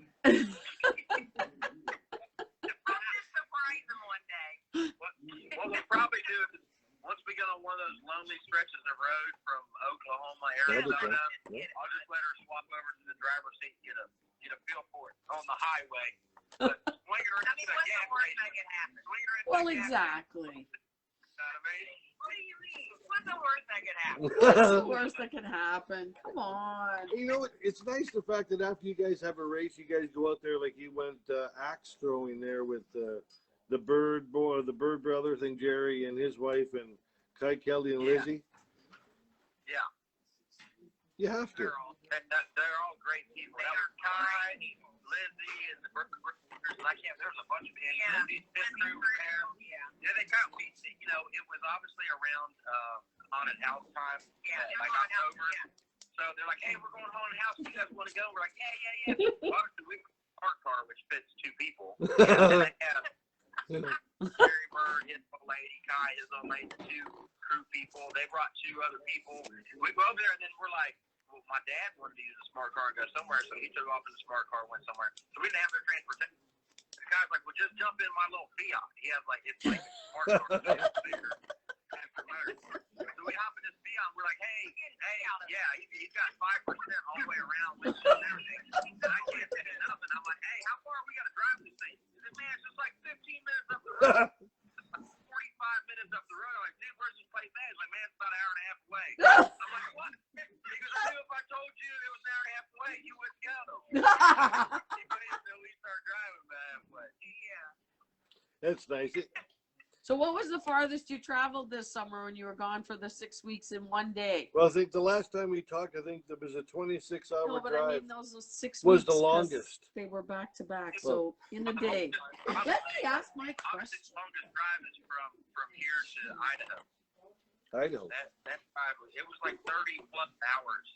we get on one of those lonely stretches of road from Oklahoma, That'd be Arizona, cool. Yeah. I'll just let her swap over to the driver's seat and get a feel for it on the highway. But swing her I into mean, the what's gas the worst station. that could happen? Swing her into Well, the gas exactly. station, you know what I mean? What do you mean? What's the worst that could happen? What's the worst that can happen? Come on. You know, it's nice the fact that after you guys have a race, you guys go out there like you went axe throwing there with the Bird brother thing, Jerry and his wife, and Kai Kelly and Yeah. Lizzie. Yeah. You have to. They're all great people. That was Kai, Lizzie, and the Bird brothers. There's a bunch of people. Yeah. Lizzie's pit crew was there. Yeah, they got me. You know, it was obviously around haunted house time. Yeah, Like October. So they're like, hey, we're going to haunted house. You guys want to go? We're like, yeah. Well, obviously, we have a park car, which fits 2 people. And they had Jerry Bird, his old lady, Kai, his old lady, 2 crew people. They brought 2 other people. We go over there, and then we're like, well, my dad wanted to use a smart car and go somewhere, so he took off in the smart car and went somewhere. So we didn't have their transportation. The guy's like, well, just jump in my little Fiat. He has like, it's like a smart car. It's bigger. So we hop in this Fiat, and we're like, hey, yeah, he's got 5% all the way around, windshield and everything. And I can't fit it up, and I'm like, hey, how far we got to drive this thing? He said, man, it's just like 15 minutes up the road. 45 minutes up the road. I'm like, dude, where's this place at? He's like, man, it's about an hour and a half away. I'm like, what? He goes, I knew if I told you it was an hour and a half away, you wouldn't go. He waited until we start driving by halfway. Yeah. That's nice. So what was the farthest you traveled this summer when you were gone for the 6 weeks in one day? Well, I think the last time we talked, I think there was a 26-hour No, but drive. I mean, those 6 weeks Was the 'cause longest. They were back to back. Well- So in a day. Let me ask my Obviously, question. the longest drive is from here to Idaho. Idaho. That drive it was like 30 plus hours,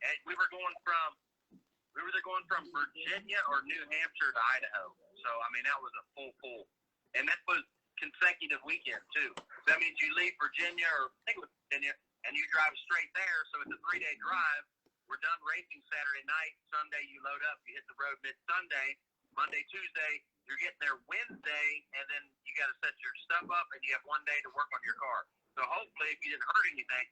and we were either going from Virginia or New Hampshire to Idaho. So I mean that was a full pull, and that was consecutive weekend too. So that means you leave Virginia, or I think it was Virginia, and you drive straight there. So it's a 3-day drive. We're done racing Saturday night. Sunday you load up, you hit the road mid-Sunday. Monday, Tuesday, you're getting there Wednesday, and then you got to set your stuff up, and you have 1 day to work on your car. So hopefully, if you didn't hurt anything,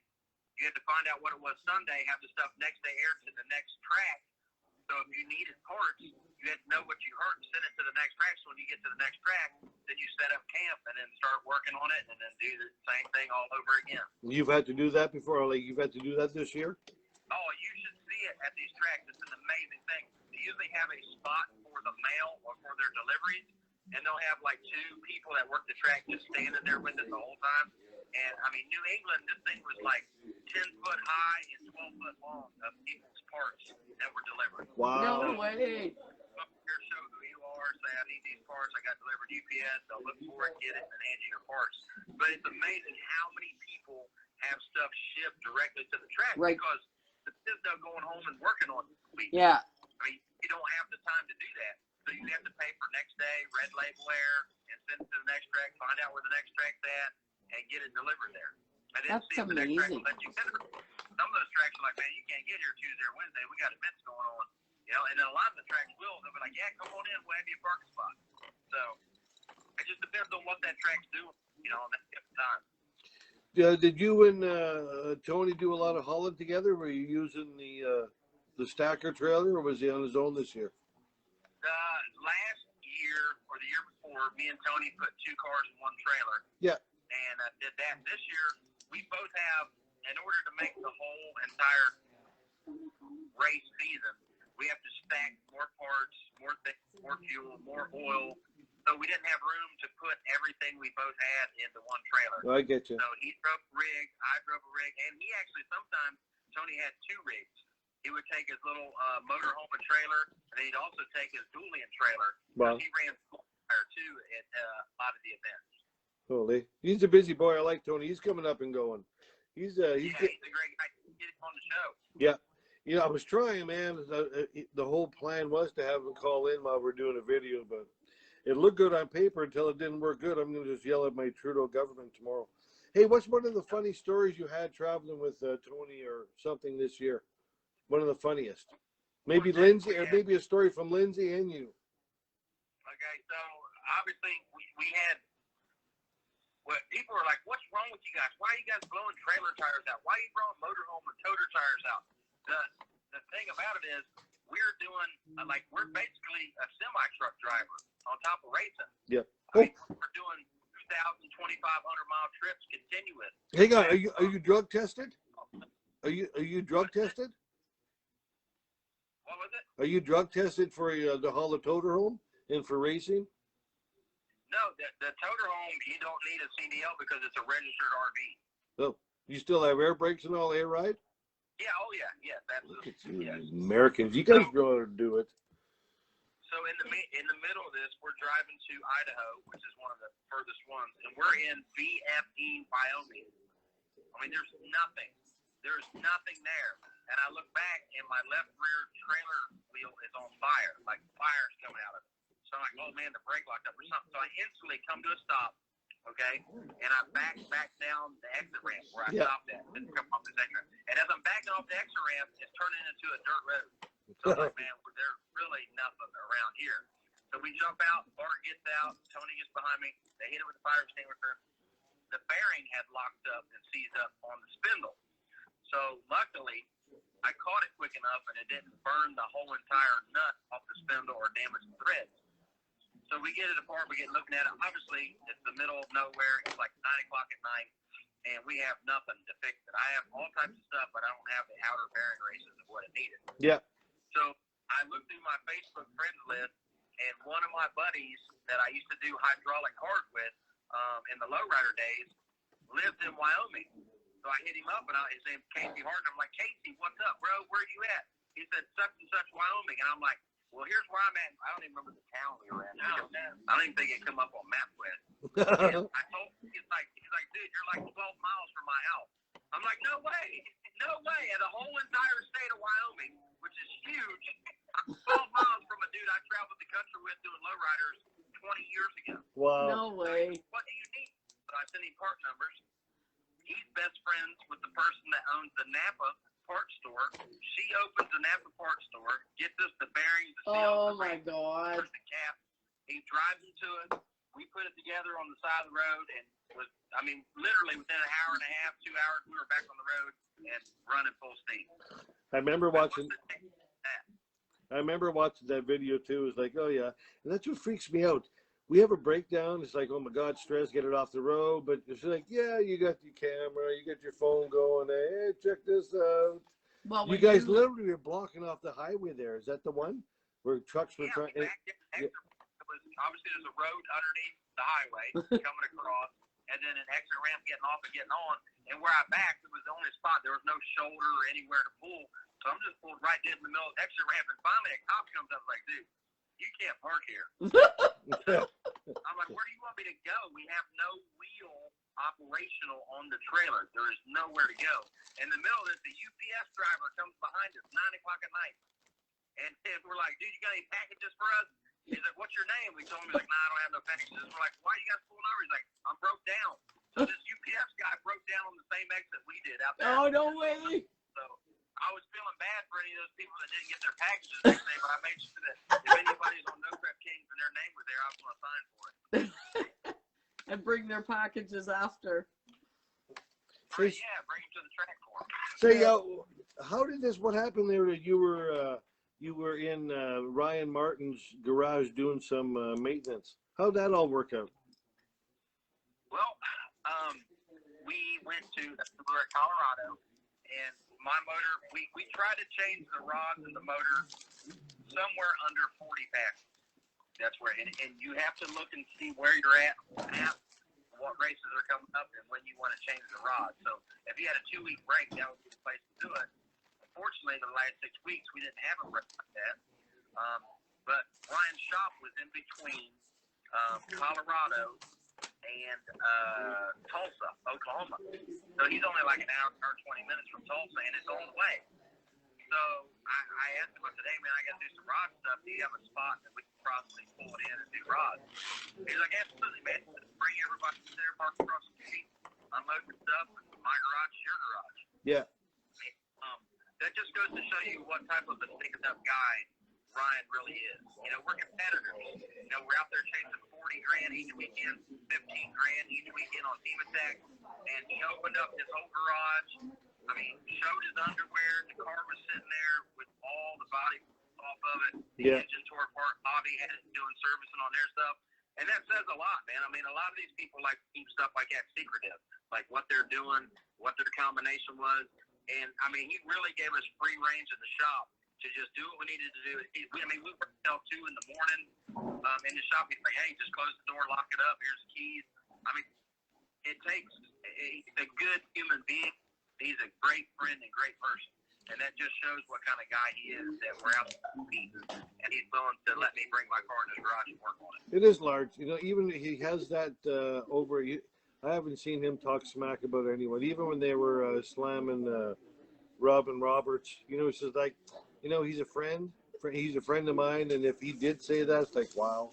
you had to find out what it was Sunday, have the stuff next day aired to the next track. So if you needed parts, you had to know what you hurt and send it to the next track. So when you get to the next track, then you set up camp and then start working on it, and then do the same thing all over again. You've had to do that before? Like, you've had to do that this year? Oh, you should see it at these tracks. It's an amazing thing. They usually have a spot for the mail or for their deliveries, and they'll have like 2 people that work the track just standing there with it the whole time. And I mean, New England, this thing was like 10 foot high and 12 foot long of people's parts that were delivered. Wow. No way. Come here, show who you are, say I need these parts, I got delivered UPS, they'll look for it, get it, and hand you your parts. But it's amazing how many people have stuff shipped directly to the track, Right. because there's no going home and working on it. Yeah. I mean, you don't have the time to do that. So you have to pay for next day, red label air, and send it to the next track, find out where the next track's at, and get it delivered there. And then That's see if the next track will amazing. let you send it. Some of those tracks are like, man, you can't get here Tuesday or Wednesday. We got events going on. You know, and then a lot of the tracks will. They'll be like, yeah, come on in. We'll have you a parking spot. So it just depends on what that track's doing, you know, on that given time. Did you and Tony do a lot of hauling together? Were you using the stacker trailer, or was he on his own this year? Last year or the year before, me and Tony put 2 cars in 1 trailer. Yeah. And I did that. This year, we both have, in order to make the whole entire race season, we have to stack more parts, more things, more fuel, more oil. So we didn't have room to put everything we both had into 1 trailer. I get you. So he drove a rig, I drove a rig, and he actually sometimes, Tony had 2 rigs. He would take his little motorhome and trailer, and then he'd also take his dualian trailer. Wow. He ran fire too at a lot of the events. Holy, he's a busy boy. I like Tony. He's coming up and going. He's He's a great guy. Get him on the show. Yeah. You know, I was trying, man. The whole plan was to have him call in while we're doing a video, but it looked good on paper until it didn't work good. I'm going to just yell at my Trudeau government tomorrow. Hey, what's one of the funny stories you had traveling with Tony or something this year? One of the funniest. Maybe Lindsay, or maybe a story from Lindsay and you. Okay, so obviously we had, what people are like, what's wrong with you guys? Why are you guys blowing trailer tires out? Why are you blowing motorhome or toter tires out? The thing about it is, we're doing, we're basically a semi-truck driver on top of racing. Yeah. I mean, we're doing 2,000, 2,500-mile trips continuous. Hang on, are you drug tested? Are you drug tested? What was it? Are you drug tested for the haul of toter home and for racing? No, the toter home, you don't need a CDL because it's a registered RV. Oh, you still have air brakes and all, air ride? Yeah, oh yeah, yes, Look at absolutely. you, Yes. Americans. You guys go and do it. So in the middle of this, we're driving to Idaho, which is one of the furthest ones, and we're in BFE, Wyoming. I mean, there's nothing. There's nothing there. And I look back, and my left rear trailer wheel is on fire, like fire's coming out of it. So I'm like, oh man, the brake locked up or something. So I instantly come to a stop, okay, and I back down the exit ramp where I stopped at. Didn't come off this exit ramp. And as I'm backing off the exit ramp, it's turning into a dirt road. So I'm like, man, there's really nothing around here. So we jump out, Bart gets out, Tony gets behind me. They hit it with the fire extinguisher. The bearing had locked up and seized up on the spindle. So luckily, I caught it quick enough and it didn't burn the whole entire nut off the spindle or damage the threads. So we get it apart, we get looking at it. Obviously, it's the middle of nowhere. It's like 9 o'clock at night, and we have nothing to fix it. I have all types of stuff, but I don't have the outer bearing races of what it needed. Yeah. So I looked through my Facebook friends list, and one of my buddies that I used to do hydraulic cars with in the lowrider days lives in Wyoming. So I hit him up, and his name's Casey Harden. I'm like, Casey, what's up, bro? Where are you at? He said, such and such, Wyoming. And I'm like, well, here's where I'm at. I don't even remember the town we were at. I don't even think it come up on MapQuest. And I told him, he's like, dude, you're like 12 miles from my house. I'm like, no way. No way. And the whole entire state of Wyoming, which is huge, I'm 12 miles from a dude I traveled the country with doing lowriders 20 years ago. Wow. No way. What do you need? So I sent him part numbers. He's best friends with the person that owns the Napa parts store. She opens the Napa parts store, gets us the bearings, the seals, Oh my God. the cap. He drives it to us. We put it together on the side of the road, and literally within an hour and a half, 2 hours, we were back on the road and running full steam. I remember watching that video too. It's like, oh yeah, and that's what freaks me out. We have a breakdown. It's like, oh my God, stress, get it off the road. But it's like, yeah, you got your camera, you got your phone going. Hey, check this out. Well, You guys literally are blocking off the highway there. Is that the one where trucks were trying? Obviously, there's a road underneath the highway coming across, and then an exit ramp getting off and getting on. And where I backed, it was the only spot. There was no shoulder or anywhere to pull. So I'm just pulled right in the middle of the exit ramp. And finally, a cop comes up like, dude, you can't park here. I'm like, where do you want me to go? We have no wheel operational on the trailer. There is nowhere to go. In the middle of this, the UPS driver comes behind us, 9 o'clock at night. And we're like, dude, you got any packages for us? He's like, what's your name? We told him, he's like, nah, I don't have no packages. We're like, why you guys pulling over? He's like, I'm broke down. So this UPS guy broke down on the same exit we did out there. Oh, no way. So I was feeling bad for any of those people that didn't get their packages the next day, but I made sure that if anybody's on No Prep Kings and their name was there, I was going to sign for it. And bring their packages after. Right, yeah, bring them to the track for them. Say, what happened there that you were in Ryan Martin's garage doing some maintenance? How'd that all work out? Well, we went to, we were at Colorado, and my motor, we tried to change the rods and the motor somewhere under 40 passes. That's where, and you have to look and see where you're at, what races are coming up, and when you want to change the rod. So if you had a 2-week break, that would be the place to do it. Unfortunately, the last 6 weeks, we didn't have a break like that. But Ryan's shop was in between Colorado and Tulsa, Oklahoma. So he's only like an hour or 20 minutes from Tulsa, and it's on the way. So I asked him, I said, hey, man, I got to do some rod stuff. Do you have a spot that we can probably pull it in and do rods? He's like, absolutely, man. Bring everybody there, park across the street, unload the stuff. My garage is your garage. Yeah. That just goes to show you what type of a stick-up guy Ryan really is. You know, we're competitors. You know, we're out there chasing 40 grand each weekend, 15 grand each weekend on Team Attack. And he opened up his whole garage. I mean, showed his underwear. The car was sitting there with all the body off of it. The engine tore apart. Bobby had it doing servicing on their stuff. And that says a lot, man. I mean, a lot of these people like to keep stuff like that secretive, like what they're doing, what their combination was. And, I mean, he really gave us free range in the shop to just do what we needed to do. I mean, we worked till 2 in the morning in the shop. He's like, hey, just close the door, lock it up. Here's the keys. I mean, he's a good human being. He's a great friend and great person. And that just shows what kind of guy he is, that we're out to compete, and he's willing to let me bring my car in his garage and work on it. It is large. You know, even he has that I haven't seen him talk smack about anyone. Even when they were slamming Robin Roberts, you know, it's just like, you know, he's a friend. He's a friend of mine, and if he did say that, it's like, wow.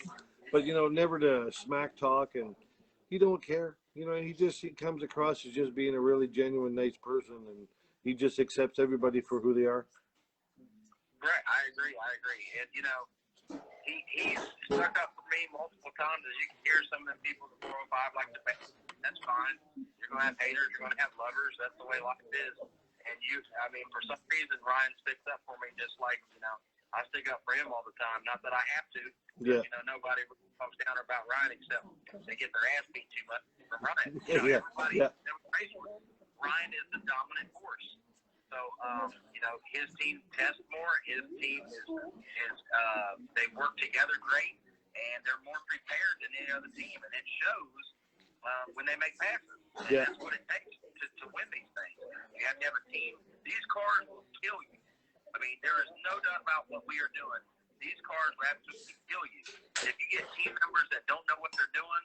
But, you know, never to smack talk, and he don't care. You know, he comes across as just being a really genuine, nice person, and he just accepts everybody for who they are. Right, I agree. And, you know, he's stuck up for me multiple times. As you can hear, some of the people at 405 like to pay. That's fine. You're going to have haters. You're going to have lovers. That's the way life is. And I mean, for some reason, Ryan sticks up for me just like, you know, I stick up for him all the time. Not that I have to. Yeah. You know, nobody talks down about Ryan except they get their ass beat too much from Ryan. You know, Ryan is the dominant force. So, you know, his team tests more. His team they work together great, and they're more prepared than any other team, and it shows when they make passes. And that's what it takes to win these things. You have to have a team. These cars will kill you. I mean, there is no doubt about what we are doing. These cars will absolutely kill you. If you get team members that don't know what they're doing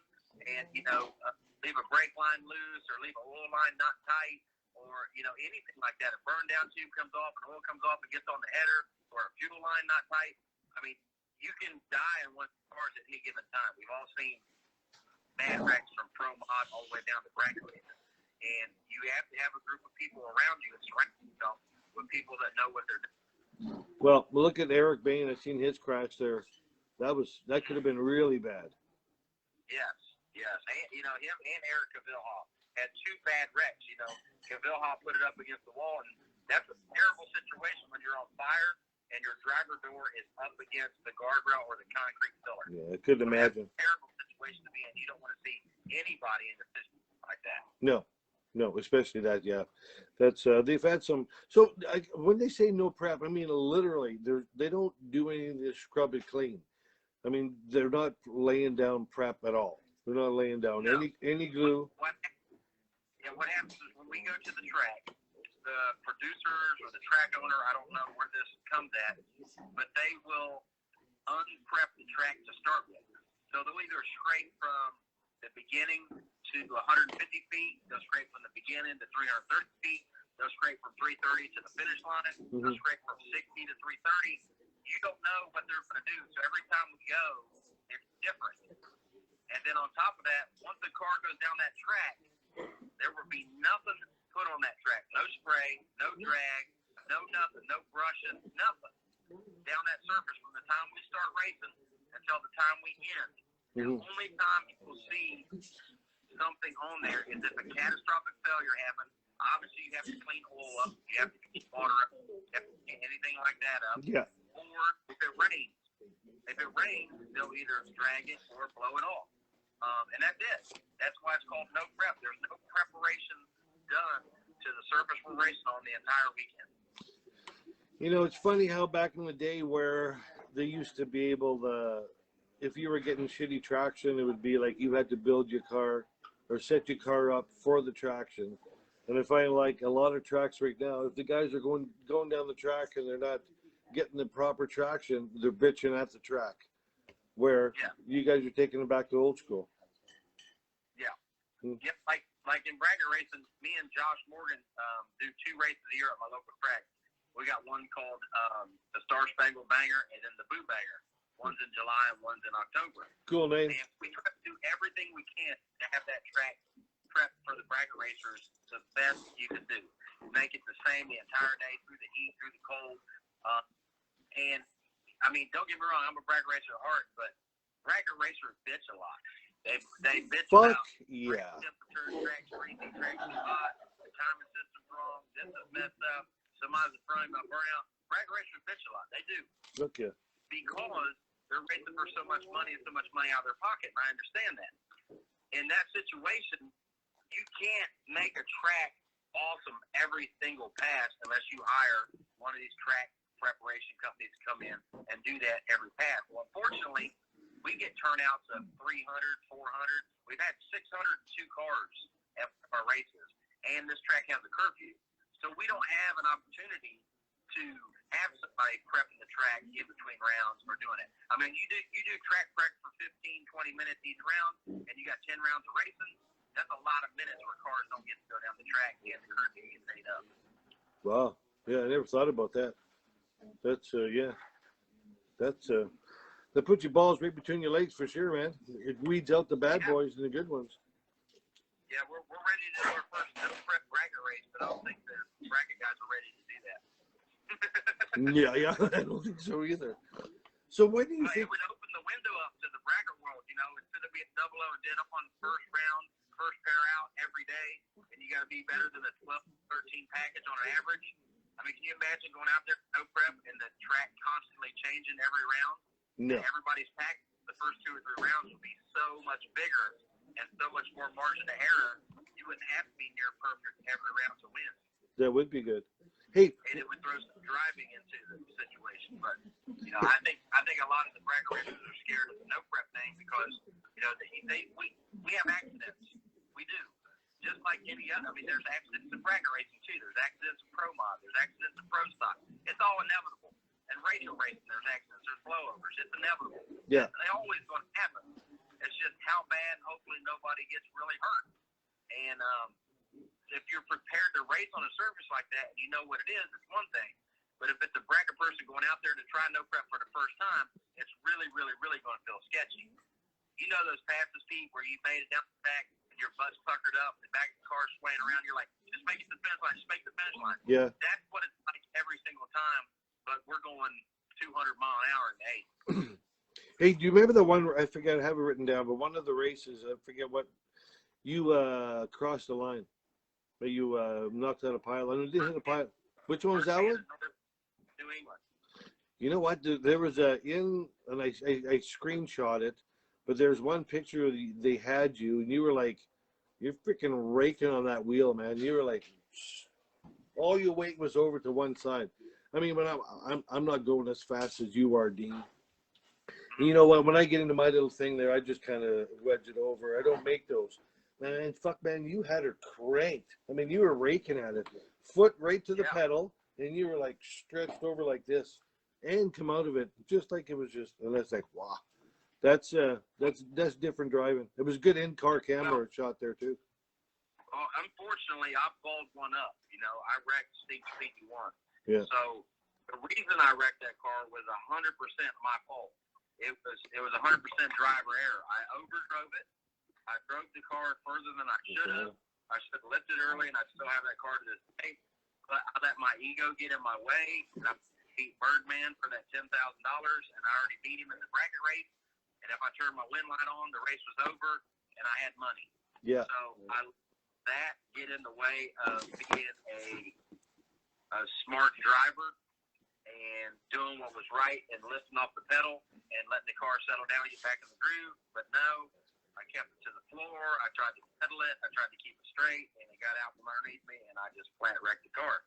and, you know, leave a brake line loose or leave a oil line not tight or, you know, anything like that, a burn down tube comes off and oil comes off and gets on the header or a fuel line not tight, I mean, you can die in one of the cars at any given time. We've all seen bad wrecks from Pro Mod all the way down to bracket racing. And you have to have a group of people around you and surround yourself with people that know what they're doing. Well, look at Eric Bain. I seen his crash there. That could have been really bad. Yes. And, you know, him and Eric Cavilha had 2 bad wrecks. You know, Cavilha put it up against the wall, and that's a terrible situation when you're on fire and your driver door is up against the guardrail or the concrete pillar. Yeah, I could imagine. That's a terrible situation to be in. You don't want to see anybody in a situation like that. No, especially that. Yeah, that's they've had some. So when they say no prep, I mean literally, they don't do anything to scrub it clean. I mean, they're not laying down prep at all. They're not laying down any glue. What happens is when we go to the track, the producers or the track owner, I don't know where this comes at, but they will unprep the track to start with. So they'll either scrape from the beginning to 150 feet, they'll scrape from the beginning to 330 feet, they'll scrape from 330 to the finish line, they'll scrape from 60 to 330. You don't know what they're going to do. So every time we go, it's different. And then on top of that, once the car goes down that track, there will be nothing put on that track. No spray, no drag, no nothing, no brushing, nothing down that surface from the time we start racing until the time we end. The only time you will see something on there is if a catastrophic failure happens. Obviously, you have to clean oil up. You have to clean water up. You have to clean anything like that up. Yeah. Or if it rains. If it rains, they'll either drag it or blow it off. And that's it. That's why it's called no prep. There's no preparation done to the surface we're racing on the entire weekend. You know, it's funny how back in the day where they used to be able to, if you were getting shitty traction, it would be like you had to build your car or set your car up for the traction. And I find like a lot of tracks right now, if the guys are going down the track and they're not getting the proper traction, they're bitching at the track. Where you guys are taking it back to old school. Yeah. Yeah, like in bracket racing, me and Josh Morgan do 2 races a year at my local track. We got one called the Star Spangled Banger and then the Boo Banger. One's in July and one's in October. Cool name. And we try to do everything we can to have that track prep for the bracket racers the best you can do. Make it the same the entire day through the heat, through the cold. And I mean, don't get me wrong, I'm a bracket racer at heart, but bracket racers bitch a lot. They bitch Fuck about yeah. temperature, track's freezing, track's too hot, the timing system's wrong, this is messed up, somebody's in front of my burnout. Bracket racers bitch a lot. They do. Okay. Because they're racing for so much money and so much money out of their pocket, and I understand that. In that situation, you can't make a track awesome every single pass unless you hire one of these track preparation companies to come in and do that every pass. Well, unfortunately, we get turnouts of 300, 400. We've had 602 cars at our races, and this track has a curfew. So we don't have an opportunity to have somebody prepping the track in between rounds or doing it. I mean, you do track prep for 15, 20 minutes each round, and you got 10 rounds of racing. That's a lot of minutes where cars don't get to go down the track and the curfew gets made up. Wow. Yeah, I never thought about that. That's yeah. That's that puts your balls right between your legs for sure, man. It weeds out the bad boys and the good ones. Yeah, we're ready to do our first no prep bracket race, but I don't think the bracket guys are ready to do that. Yeah, I don't think so either. So what do you But think? it would open the window up to the bracket world, instead of being 0-0 and dead up on the first round, first pair out every day, and you got to be better than a 12, 13 package on an average. I mean, can you imagine going out there no prep and the track constantly changing every round? No. And everybody's pack, the first 2 or 3 rounds would be so much bigger and so much more margin of error. You wouldn't have to be near perfect every round to win. That would be good. Hey. And it would throw some driving into the situation. But I think a lot of the bracket racers are scared of the no prep thing because we have accidents. We do. Just like any other. I mean, there's accidents in bracket racing too. There's accidents in pro mod. There's accidents in pro stock. It's all inevitable. And racial racing, there's accidents. There's blowovers. It's inevitable. Yeah. They always going to happen. It's just how bad. Hopefully, nobody gets really hurt. And if you're prepared to race on a surface like that and you know what it is, it's one thing. But if it's a bracket person going out there to try no prep for the first time, it's really, really, really going to feel sketchy. You know those passes, Pete, where you made it down the back and your butt's puckered up, the back of the car's swaying around. You're like, just make it to the finish line. Just make the finish line. Yeah. That's what it's like every single time. But we're going 200 mile an hour in the 8. Hey, do you remember the one? I forget. I have it written down, but one of the races, I forget what you crossed the line. But you knocked out a pile. I didn't hit a pile. Which one was that one? New England. You know what? There was and I screenshot it, but there's one picture they had you, and you were like, you're freaking raking on that wheel, man. You were like, all your weight was over to one side. I mean, when I'm not going as fast as you are, Dean. And you know what? When I get into my little thing there, I just kind of wedge it over. I don't make those. Man, man, you had her cranked. I mean, you were raking at it, foot right to the pedal, and you were like stretched over like this, and come out of it just like it was just. And that's like, wow, that's different driving. It was good in-car camera shot there too. Well, unfortunately, I balled one up. I wrecked Stinky 1. Yeah. So the reason I wrecked that car was 100% my fault. It was 100% driver error. I overdrove it. I drove the car further than I should have. I should have lifted early, and I still have that car to this day. But I let my ego get in my way, and I beat Birdman for that $10,000, and I already beat him in the bracket race. And if I turned my wind light on, the race was over, and I had money. Yeah. So I let that get in the way of being a smart driver and doing what was right and lifting off the pedal and letting the car settle down and get back in the groove. But no, I kept it to the floor. I tried to pedal it. I tried to keep it straight, and it got out from underneath me, and I just flat wrecked the car.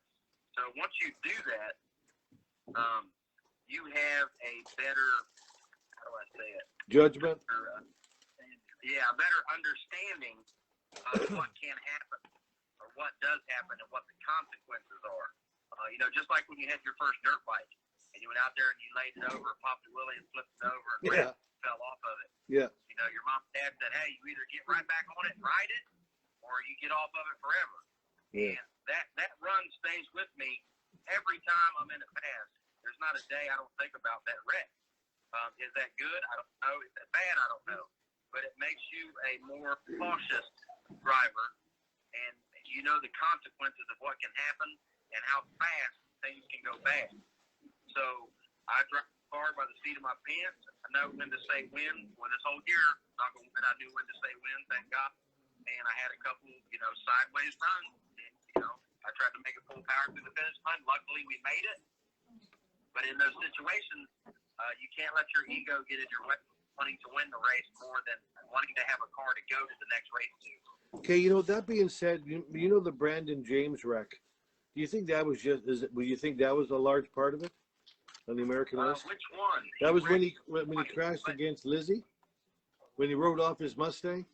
So once you do that, you have a better, how do I say it? Judgment? A better understanding of what can happen or what does happen and what the consequences are. Just like when you had your first dirt bike and you went out there and you laid it over, popped the wheelie and flipped it over and fell off of it. Yeah. Your mom and dad said, hey, you either get right back on it and ride it or you get off of it forever. Yeah. And that run stays with me every time I'm in a pass. There's not a day I don't think about that wreck. Is that good? I don't know. Is that bad? I don't know. But it makes you a more cautious driver, and you know the consequences of what can happen and how fast things can go bad. So I drive car by the seat of my pants. I know when to say when. When this whole year, not gonna win, I knew when to say when. Thank God. And I had a couple, sideways runs. And, I tried to make it full power through the finish line. Luckily, we made it. But in those situations, you can't let your ego get in your way, wanting to win the race more than wanting to have a car to go to the next race to. Okay, that being said, the Brandon James wreck. Do you think that was you think that was a large part of it on the American West? Which one? That was when he crashed against Lizzie, when he rode off his Mustang.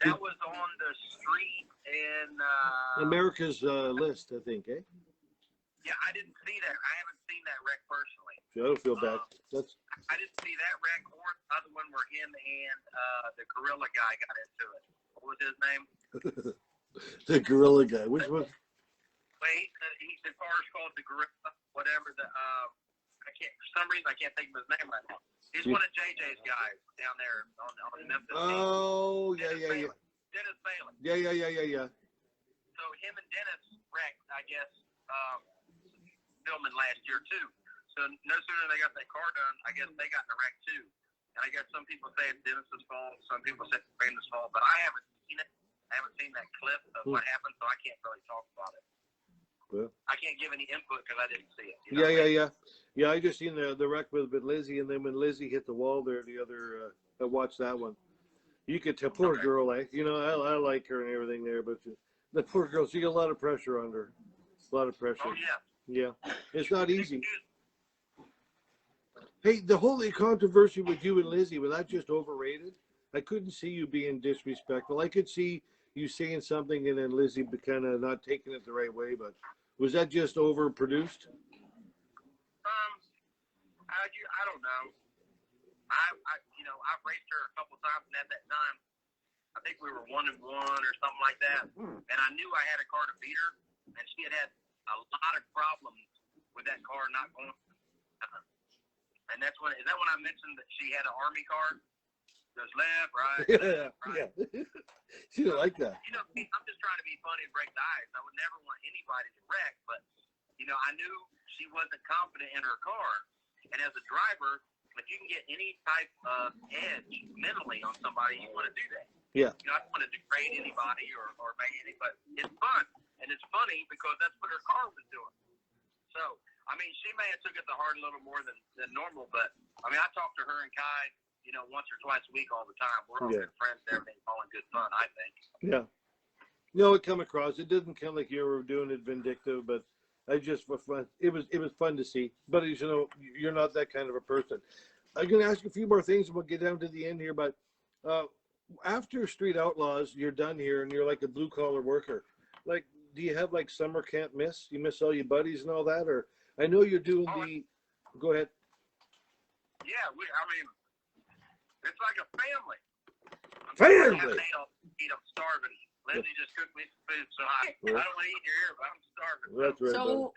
That was on the street in America's list, I think, eh? Yeah, I didn't see that. I haven't seen that wreck personally. I don't feel bad. I didn't see that wreck or the other one where him and the gorilla guy got into it. What was his name? The gorilla guy. Which one? Wait, the car's called the gorilla. Whatever the for some reason I can't think of his name right now. He's one of JJ's guys down there on the Memphis team. Oh, yeah. Dennis Bailey. Yeah. So him and Dennis wrecked, I guess, filming last year too. So no sooner they got that car done, I guess they got in a wreck too. And I guess some people say it's Dennis's fault, some people say it's Brandon's fault, but I haven't seen it. I haven't seen that clip of what happened, so I can't really talk about it. Well, I can't give any input because I didn't see it. Yeah, I just seen the wreck with Lizzie, and then when Lizzie hit the wall there, I watched that one. You could tell, poor girl, I like her and everything there, but the poor girl, she got a lot of pressure on her. A lot of pressure. Oh, yeah. Yeah, it's not easy. Hey, the whole controversy with you and Lizzie, was that just overrated? I couldn't see you being disrespectful. I could see you saying something and then Lizzie kind of not taking it the right way, but was that just overproduced? I don't know. I've raced her a couple times, and at that time, I think we were 1-1 or something like that. And I knew I had a car to beat her, and she had a lot of problems with that car not going. And is that when I mentioned that she had an Army car? Goes left, right. Yeah. She didn't like that. I'm just trying to be funny and break the ice. I would never want anybody to wreck, but I knew she wasn't confident in her car. And as a driver, if you can get any type of edge mentally on somebody, you want to do that. Yeah. I don't want to degrade anybody or make any, but it's fun and it's funny because that's what her car was doing. So, she may have took it to heart a little more than normal, but I talk to her and Kai, once or twice a week all the time. We're all good friends and everything, all in good fun, I think. Yeah. No, it come across. It didn't come like you were doing it vindictive, but I just for fun. It was fun to see. But you're not that kind of a person. I'm gonna ask you a few more things and we'll get down to the end here. But after Street Outlaws, you're done here and you're like a blue collar worker. Like, do you have like summer camp miss? You miss all your buddies and all that, or I know you're doing Go ahead. Yeah, it's like a family. Family. I'm starving. Lindsay just cooked me some food, so I don't want to eat in your ear, but I'm starving. That's right. So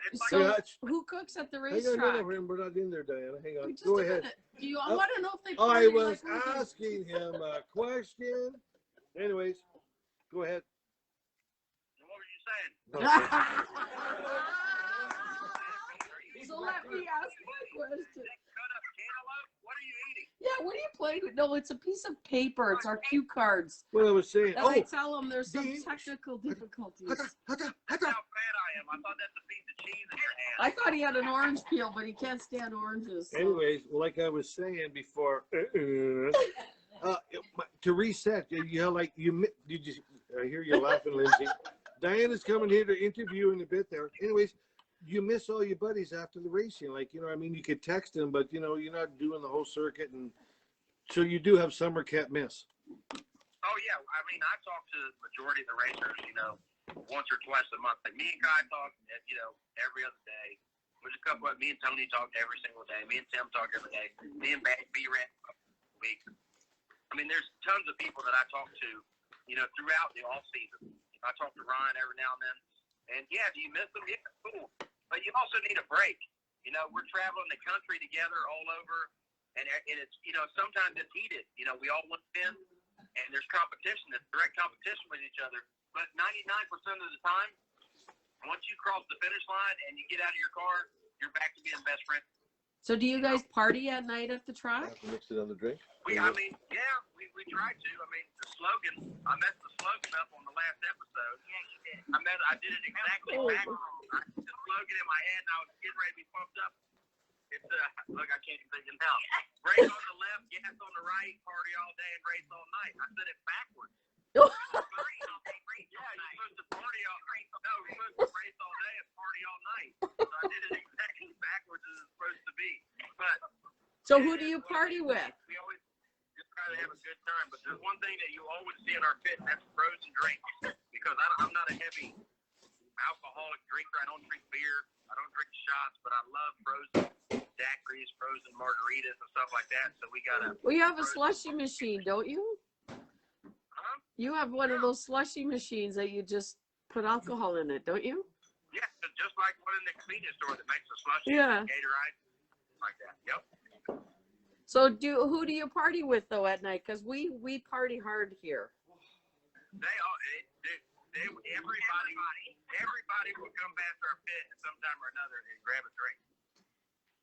who cooks at the Hang racetrack? on, we're not in there, Diana. Hang on. Just Go a ahead. minute. I want to know if they. I was asking him a question. Anyways, go ahead. What were you saying? So let me ask my question. Cut up cantaloupe? What are you eating? Yeah, what are you playing with? No, it's a piece of paper. It's our cue cards. What I was saying. And I tell them there's some technical difficulties. That's how fat I am. I thought that's a piece of cheese in your hand. I thought he had an orange peel, but he can't stand oranges. So. Anyways, like I was saying before, to reset, I hear you laughing, Lindsay. Diana's coming here to interview in a bit there. Anyways, you miss all your buddies after the racing. Like, you could text them, but, you're not doing the whole circuit. And so you do have summer camp miss. Oh, yeah. I talk to the majority of the racers, once or twice a month. Like me and Kai talk, every other day. There's a couple of me and Tony talk every single day. Me and Tim talk every day. Me and B-Ran a week. There's tons of people that I talk to, throughout the off season. I talk to Ryan every now and then. And yeah, do you miss them? Yeah, cool. But you also need a break. We're traveling the country together all over, and it's sometimes it's heated. We all want to win, and there's competition. There's direct competition with each other. But 99% of the time, once you cross the finish line and you get out of your car, you're back to being best friends. So do you guys party at night at the track? Mix it on the drink. We tried to. I mean, the slogan, I messed the slogan up on the last episode. Yeah, you did. I did it exactly backwards. I had the slogan in my head and I was getting ready to be pumped up. It's, look, I can't even think it now. Race on the left, gas on the right, party all day and race all night. I said it backwards. Party all day, race all Yeah, night. you're supposed to party all night. No, you're supposed to race all day and party all night. So I did it exactly backwards as it's supposed to be. But So who do you party with? we always just try to have a good time. But there's one thing that you always see in our pit, and that's frozen drinks. Because I'm not a heavy alcoholic drinker. I don't drink beer. I don't drink shots, but I love frozen daiquiris, frozen margaritas, and stuff like that. So we got a. Well, you have a slushy machine, don't you? Huh? You have one of those slushy machines that you just put alcohol in it, don't you? Yeah, just like one in the convenience store that makes a slushy, Yeah. Gatorade, like that. Yep. So who do you party with though at night? Because we party hard here. Everybody will come past our pit at some time or another and grab a drink.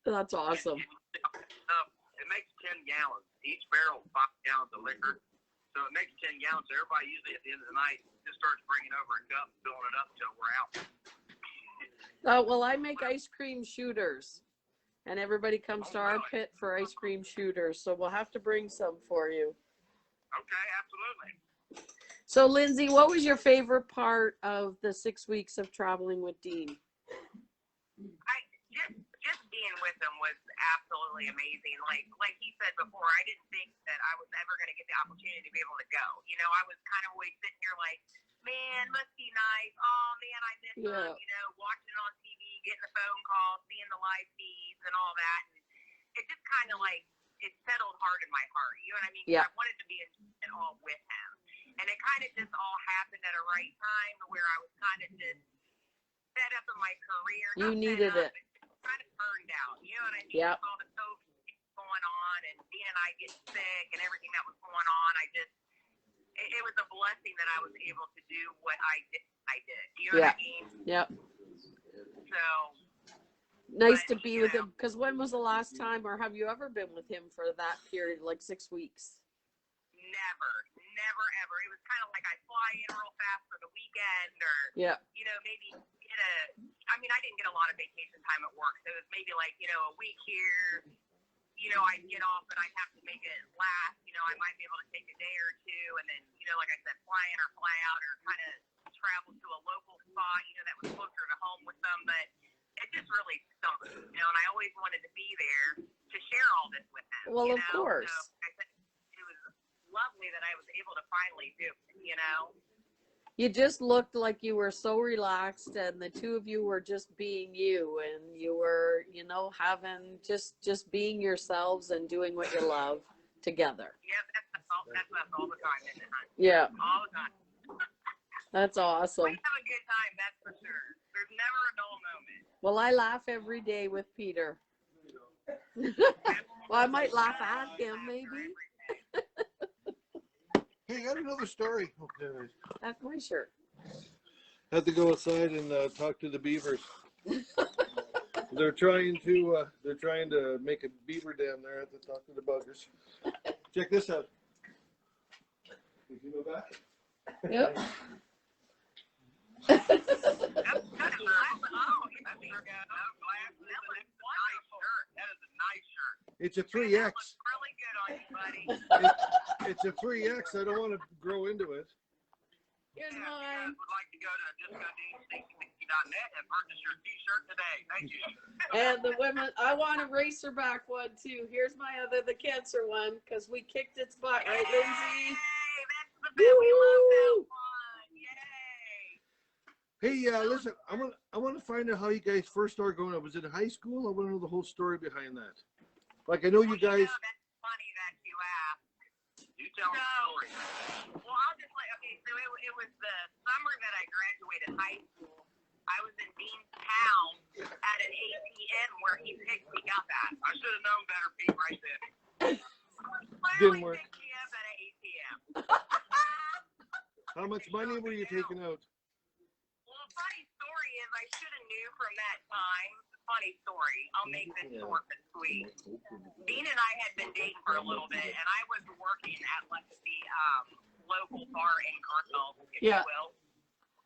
That's awesome. It makes 10 gallons. Each barrel, 5 gallons of liquor. So it makes 10 gallons. So everybody usually at the end of the night just starts bringing over a cup, filling it up until we're out. Well, I make ice cream shooters, and everybody comes to our pit for ice cream shooters. So we'll have to bring some for you. Okay, absolutely. So, Lindsay, what was your favorite part of the 6 weeks of traveling with Dean? Just being with them was absolutely amazing. Like he said before, I didn't think that I was ever going to get the opportunity to be able to go. You know, I was kind of always sitting here like, man, must be nice. Oh man, I miss them. You know, watching it on TV, getting the phone calls, seeing the live feeds, and all that. And it just kind of like it settled hard in my heart. You know what I mean? Yeah. I wanted to be in all with him, and it kind of just all happened at a right time where I was kind of just set up in my career. You needed it. Kind of burned out, you know what I mean? Yeah. With all the COVID going on and Dean and I getting sick and everything that was going on, it was a blessing that I was able to do what I did. You know what I mean? Yep. So Nice to be with him. Because when was the last time, or have you ever been with him for that period, like 6 weeks? Never, ever. It was kind of like I fly in real fast for the weekend, or you know, maybe get I didn't get a lot of vacation time at work, so it was maybe like, you know, a week here, you know, I'd get off, but I'd have to make it last. You know, I might be able to take a day or two, and then, you know, like I said, fly in or fly out, or kind of travel to a local spot, you know, that was closer to home with them. But it just really stunk, you know, and I always wanted to be there to share all this with them. Well, you of know? course. So I said, it was lovely that I was able to finally do it, you know. You just looked like you were so relaxed, and the two of you were just being you, and you were, you know, having just being yourselves and doing what you love together. Yeah, that's all the time, isn't it, hon? Yeah, All the time. that's awesome. We have a good time, that's for sure. There's never a dull moment. Well, I laugh every day with Peter. Well, I might laugh at him, maybe. Hey, I got another story. Oh, there it is. That's my shirt. Had to go outside and talk to the beavers. They're trying to make a beaver dam there at the top of the buggers. Check this out. Did you go back? Yep. It's a 3X. Really good on you, buddy. It's a 3X. I don't want to grow into it. Here's If you mine. would like to go to discodeanstinky.net and purchase your t-shirt today. Thank you. And the women, I want a racerback one too. Here's my the cancer one, because we kicked its butt, right, Lindsay? Yay, that's the best. We love that one. Yay. Hey, listen, I want to find out how you guys first started going. Was it in high school? I want to know the whole story behind that. Like, I know you guys. You know, that's funny that you asked. You tell me the story. Well, I'll just so it was the summer that I graduated high school. I was in Dean's town at an ATM where he picked me up at. I should have known better, Pete, right then. Didn't work. Picked me up at an ATM. How much money were you taking out? Well, a funny story is is I should have knew from that time. Funny story. I'll make this short but sweet. Dean and I had been dating for a little bit, and I was working at like the local bar in Karns, if you will.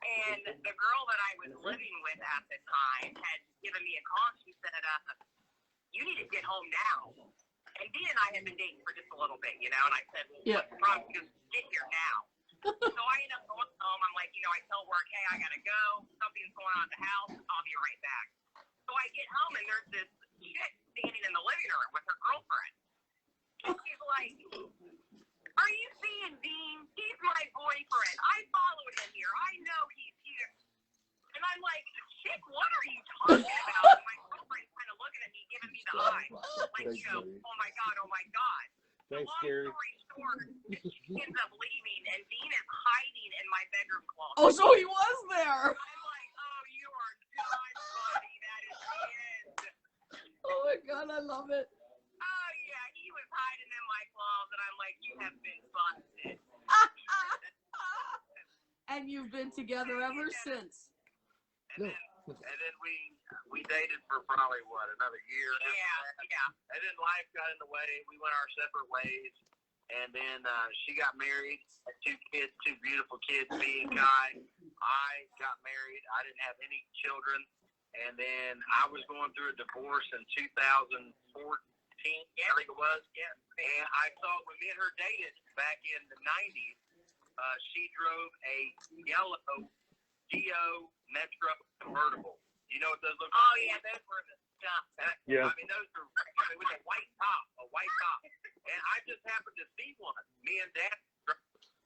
And the girl that I was living with at the time had given me a call. She said, you need to get home now. And Dean and I had been dating for just a little bit, you know, and I said, well, what's wrong? She goes, get here now. So I end up going home. I'm like, you know, I tell work, hey, I got to go. Something's going on at the house. I'll be right back. So I get home, and there's this chick standing in the living room with her girlfriend. And she's like, are you seeing Dean? He's my boyfriend. I followed him here. I know he's here. And I'm like, chick, what are you talking about? And my girlfriend's kind of looking at me, giving me the eye. Like, you know, oh my God, oh my God. Thanks, Long Gary. story short, she ends up leaving, and Dean is hiding in my bedroom closet. Oh, so he was there. I'm like, oh, you are not funny. That is the end. Oh my God, I love it. Oh yeah, he was hiding in my closet. I'm like, you have been busted. And you've been together ever since. And then we dated for probably another year. Yeah. And then life got in the way. We went our separate ways. And then she got married, had 2 kids, 2 beautiful kids, me and Kai. I got married. I didn't have any children. And then I was going through a divorce in 2014, I think it was. Yeah. And I saw when me and her dated back in the 90s, she drove a yellow Geo Metro convertible. You know what those look like? Oh yeah, those were the stuff. Yeah. I mean, those are with a white top. And I just happened to see one. Me and Dad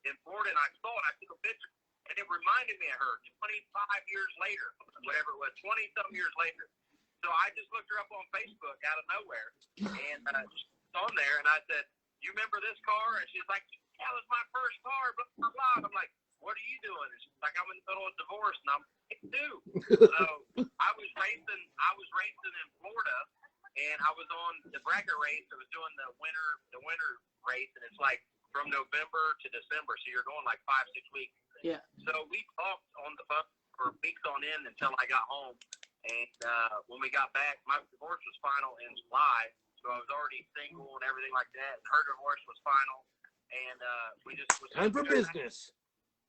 in Florida, and I saw it. I took a picture, and it reminded me of her 25 years later, whatever it was, 20-some years later. So I just looked her up on Facebook out of nowhere, and she's on there, and I said, you remember this car? And she's like, yeah, it was my first car, blah, blah, blah. I'm like, what are you doing? And she's like, I'm in the middle of a divorce, and I'm like, too. So I was racing in Florida, and I was on the bracket race. I was doing the winter race, and it's like from November to December, so you're going like 5-6 weeks. Yeah. So we talked on the phone for weeks on end until I got home, and when we got back, my divorce was final in July, so I was already single and everything like that. And her divorce was final, and we just Time for business.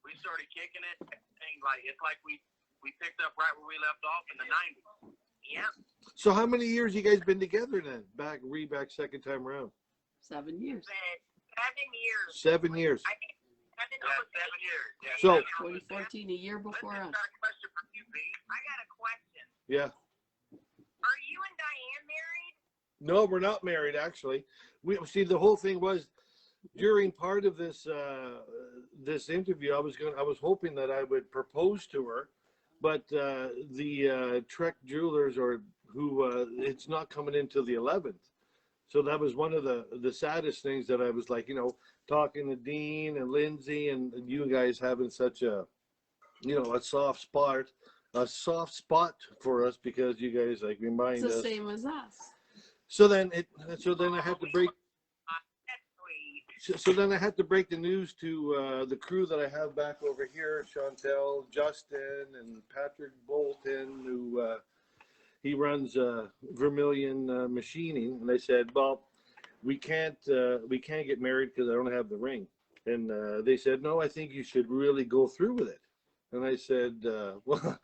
We started kicking it. It's like we picked up right where we left off in the 90s. Yeah. So how many years you guys been together then? Back second time around. 7 years. 7 years. 7 years. I think 7 years. Yeah. So 2014, a year before us. I got a question for you, B. I got a question. yeah. Are you and Diane married? No, we're not married actually. We see the whole thing was during part of this this interview. I was hoping that I would propose to her, but the Trek Jewelers it's not coming until the 11th. So that was one of the saddest things that I was like, talking to Dean and Lindsay and you guys having such a soft spot for us because you guys like remind us. It's the same as us. So then I had to break. So then I had to break the news to the crew that I have back over here, Chantel, Justin, and Patrick Bolton, who he runs Vermilion Machining, and they said, "Well, we can't get married because I don't have the ring." And they said, "No, I think you should really go through with it." And I said, "Well,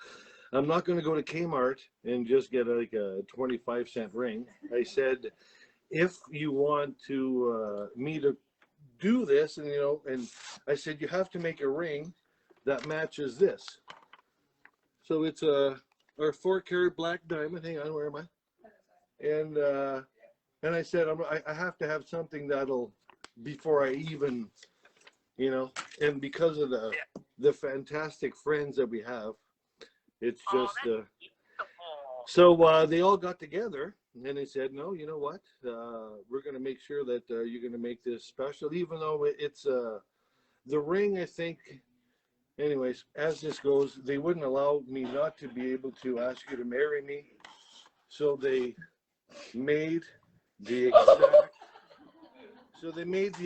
I'm not going to go to Kmart and just get like a 25-cent ring." I said, "If you want me to do this, and I said, you have to make a ring that matches this." So it's our 4-carat black diamond. Hang on, where am I? And I said, I have to have something that'll, before I even, and because of the fantastic friends that we have, it's just, so they all got together and they said, no, you know what? We're going to make sure that you're going to make this special, even though it's the ring, I think, anyways, as this goes, they wouldn't allow me not to be able to ask you to marry me. So they made the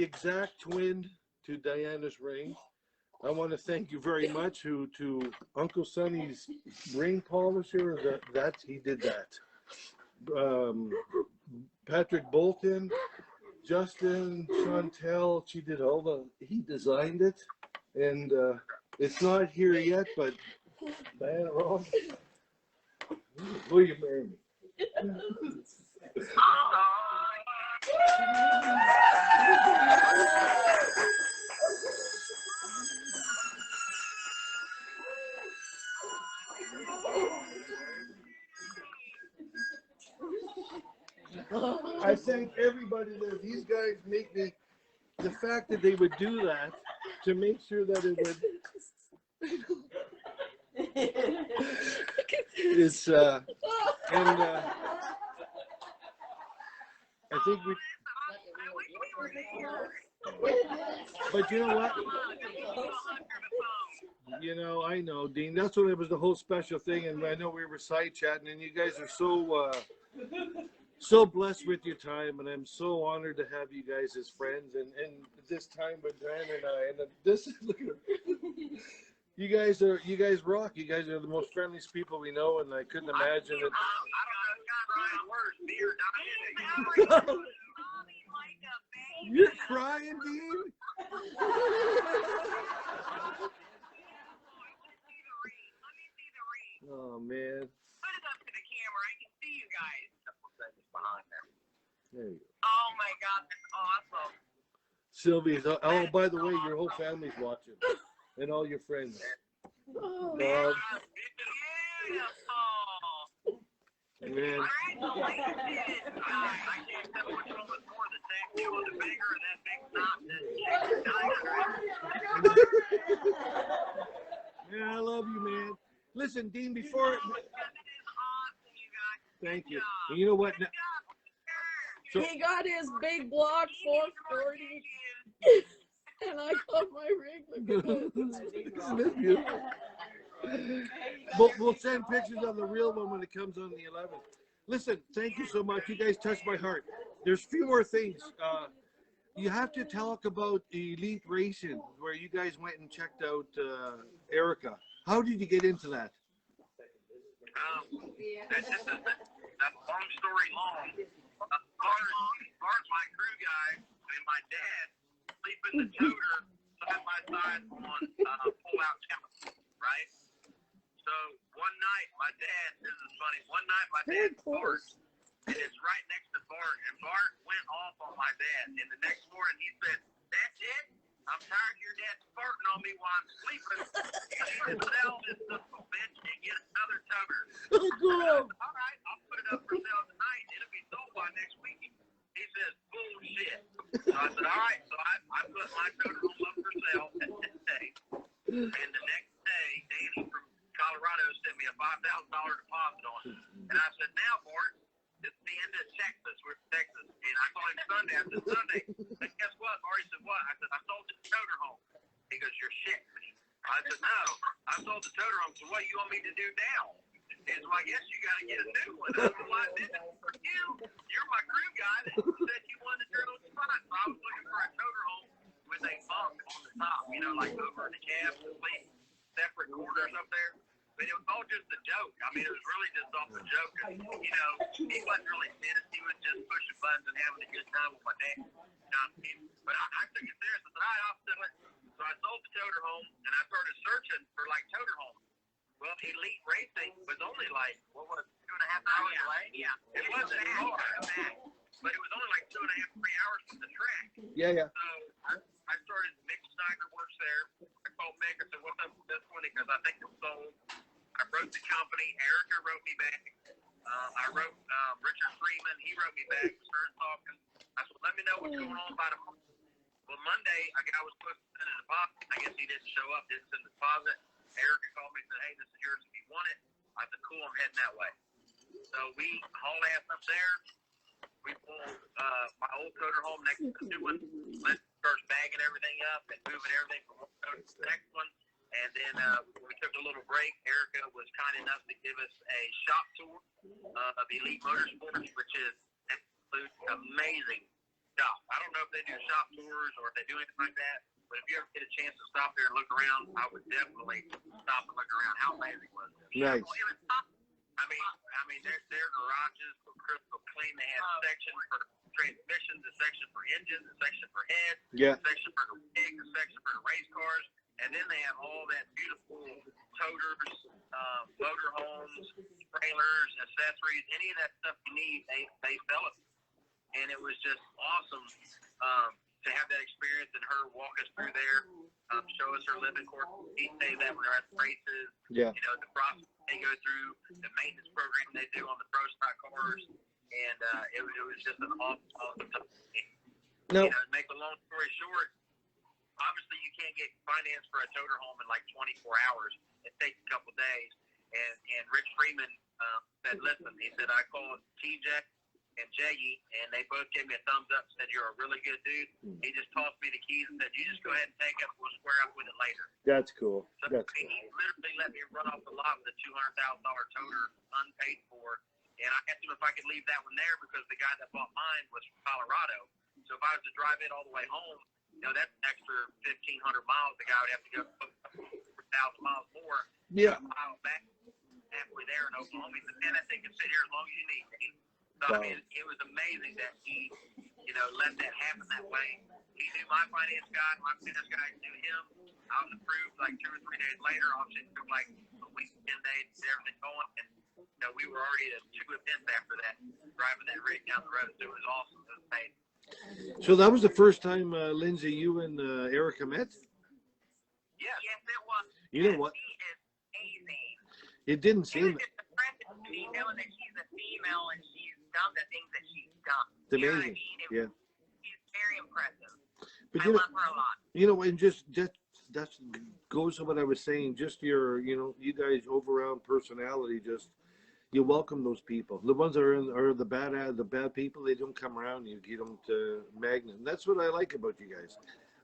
exact twin to Diana's ring. I want to thank you very much to Uncle Sonny's ring polisher. He did that. Patrick Bolton, Justin, Chantel, he designed it. And it's not here yet, but man, Ron, will you marry me? I thank everybody there. These guys make me, the fact that they would do that to make sure that it would, it's, I think we, but you know what? You know, I know, Dean, that's what it was, the whole special thing. And I know we were side chatting, and you guys are so blessed with your time, and I'm so honored to have you guys as friends. And this time with Dan and I, and this, look at you guys rock. You guys are the most friendliest people we know, and I couldn't imagine it. You're crying, Dean? Oh, man. Put it up to the camera. I can see you guys. There you go. Oh my God, that's awesome. Sylvie's, oh, by the way, your whole family's watching, and all your friends. Oh, Love. beautiful. Man. Congratulations. I can't tell which one was more, the tattoo or the bigger, that big knot. Yeah, I love you, man. Listen, Dean, before. Thank you. And you know what? So, he got his big block 440, and I got my regular. We'll send pictures of the real one when it comes on the 11th. Listen, thank you so much. You guys touched my heart. There's a few more things. You have to talk about Elite Racing, where you guys went and checked out Erica. How did you get into that? That's long story long. Karns, my crew guy, and my dad sleep in the toter side by side on pull-out couch, right? So one night, my dad, this is funny, one night my dad farts, and it's right next to Bart, and Bart went off on my dad, and the next morning he said, "That's it? I'm tired of your dad farting on me while I'm sleeping. You can sell this little bitch and get another toter." Oh, cool. All right, I'll put it up for sale tonight. It'll be sold by next week. He says, "Bullshit." So I said, all right. So I put my toter home up for sale that day. And the next day, Danny from Colorado sent me a $5,000 deposit on it. And I said, now, Bart, it's the end of Texas. We're in Texas. And I saw him Sunday. I said, Sunday. And guess what? Bart, he said, what? I said, I sold the toter home. He goes, you're shit. I said, no, I sold the toter home. So what do you want me to do now? And so I guess you got to get a new one. I said, well, I did it for you. You're my crew guy that said you wanted to turn on the spot. So I was looking for a toter home with a bunk on the top, you know, like over in the cab, complete separate quarters up there. But it was all just a joke. I mean, it was really just off the joke. You know, he wasn't really pissed. He was just pushing buttons and having a good time with my dad. But I took it serious. I said, all right, I'll sell it. So I sold the toter home, and I started searching for, like, toter homes. Well, Elite Racing was only like, what was it, 2.5 hours away? Yeah. It wasn't far, but it was only like 2.5, 3 hours from the track. Yeah. So I started, Mick Steiner works there. I called Mick. I said, what's up with this one? Because I think it's sold. I wrote the company. Erica wrote me back. I wrote Richard Freeman. He wrote me back. We started talking. I said, let me know what's going on about a month. Well, Monday, a guy was supposed to send a deposit. I guess he didn't show up, didn't send the deposit. Erica called me and said, hey, this is yours if you want it. I said, cool, I'm heading that way. So we hauled ass up there. We pulled my old toter home next to the new one. Let's start bagging everything up and moving everything from one toter to the next one. And then we took a little break. Erica was kind enough to give us a shop tour of Elite Motorsports, which is absolute amazing shop. I don't know if they do shop tours or if they do anything like that. But if you ever get a chance to stop there and look around, I would definitely stop and look around. How amazing was it? Nice. I mean, their garages were crystal clean. They had a section for transmissions, a section for engines, a section for heads, Yeah. a section for the rig, a section for the race cars, and then they have all that beautiful toters, motorhomes, trailers, accessories, any of that stuff you need, they sell it. And it was just awesome to have that experience and her walk us through there, show us her living course. She say that when they're at the races, Yeah. you know, the process they go through, the maintenance program they do on the pro stock cars, and it was just an awesome time. No. You know, to make a long story short, obviously you can't get finance for a toter home in like 24 hours. It takes a couple days. And Rich Freeman said, listen, he said, I called TJ and Jay, and they both gave me a thumbs up, said, you're a really good dude. He just tossed me the keys and said, you just go ahead and take it. We'll square up with it later. That's cool. So That's he literally let me run off the lot with a $200,000 toter unpaid for. And I asked him if I could leave that one there because the guy that bought mine was from Colorado. So if I was to drive it all the way home, you know, that's an extra 1,500 miles. The guy would have to go 4,000 miles more. Yeah. Mile back halfway there in Oklahoma. He said, man, that thing can sit here as long as you need. So, I mean, it was amazing that he, you know, let that happen that way. He knew my finance guy, my finance guy knew him. I was approved like 2 or 3 days later. Obviously, it took like a week, 10 days to get everything going. And, you know, we were already at 2 events after that, driving that rig down the road. So it was awesome. It was amazing. So that was the first time, Lindsay, you and Erica met? Yes, it was. You know what? She is amazing. It didn't It seem was just impressive to me knowing that she's a female and she's done the things that she's done. It's You know what I amazing. mean? Yeah. She's very impressive. But I love her a lot. you know, and just that goes to what I was saying. Just your, you know, you guys overall personality. Just you welcome those people. The ones that are the bad people. They don't come around you. You don't magnet. And that's what I like about you guys.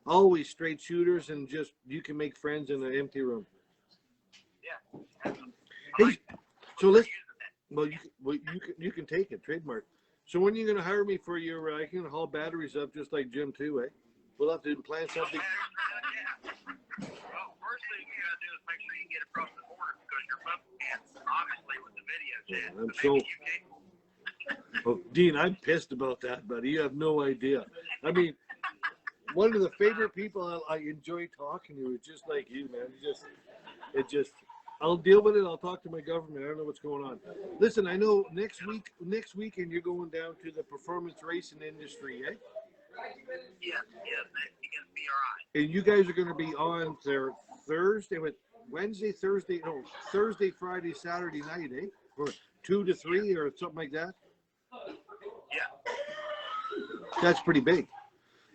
Always straight shooters, and just you can make friends in an empty room. Yeah. Hey, so let's. Well, you can take it, trademark. So when are you going to hire me for your? I can haul batteries up just like Jim too, eh? We'll have to plan something. Well, first thing you gotta do is make sure you get across the border because your phone can't, obviously, with the video chat. I'm So maybe so- you can. Oh, Dean, I'm pissed about that, buddy. You have no idea. I mean, one of the favorite people I enjoy talking to is just like you, man. I'll deal with it. I'll talk to my government. I don't know what's going on. Listen, I know next weekend you're going down to the performance racing industry, eh? Yes, next weekend's BRI. And you guys are going to be on there Thursday, Thursday, Friday, Saturday night, eh? Or 2 to 3 or something like that. Yeah. That's pretty big.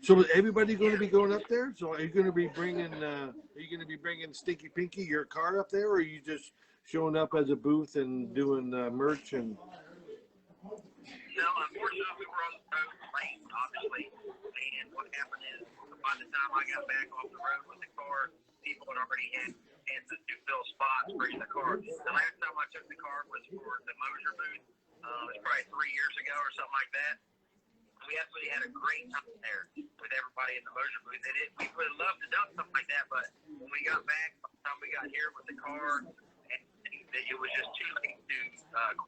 So is everybody going to be going up there? So are you going to be bringing Stinky Pinky, your car up there, or are you just showing up as a booth and doing merch and? No, unfortunately, we were on the road late, obviously. And what happened is, by the time I got back off the road with the car, people had already had chances to fill spots for the car. The last time I took the car was for the Moser booth. It was probably 3 years ago or something like that. We absolutely had a great time there with everybody in the Moser booth. And we would have loved to do something like that, but when we got back, by the time we got here with the car, it was just too late to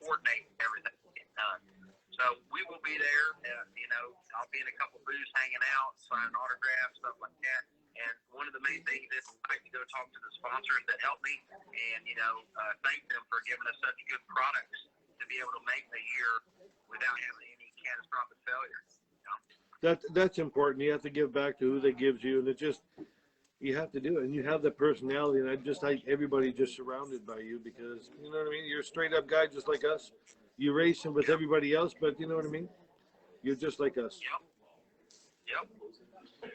coordinate everything to get done. So we will be there. You know, I'll be in a couple booths hanging out, signing autographs, stuff like that. And one of the main things is I like to go talk to the sponsors that help me and, you know, thank them for giving us such good products to be able to make the year without having any catastrophic failures. You know? That's important. You have to give back to who they gives you, and it just you have to do it. And you have the personality, and I just like everybody just surrounded by you because you know what I mean. You're a straight up guy just like us. You're racing with everybody else, but you know what I mean. You're just like us. Yep.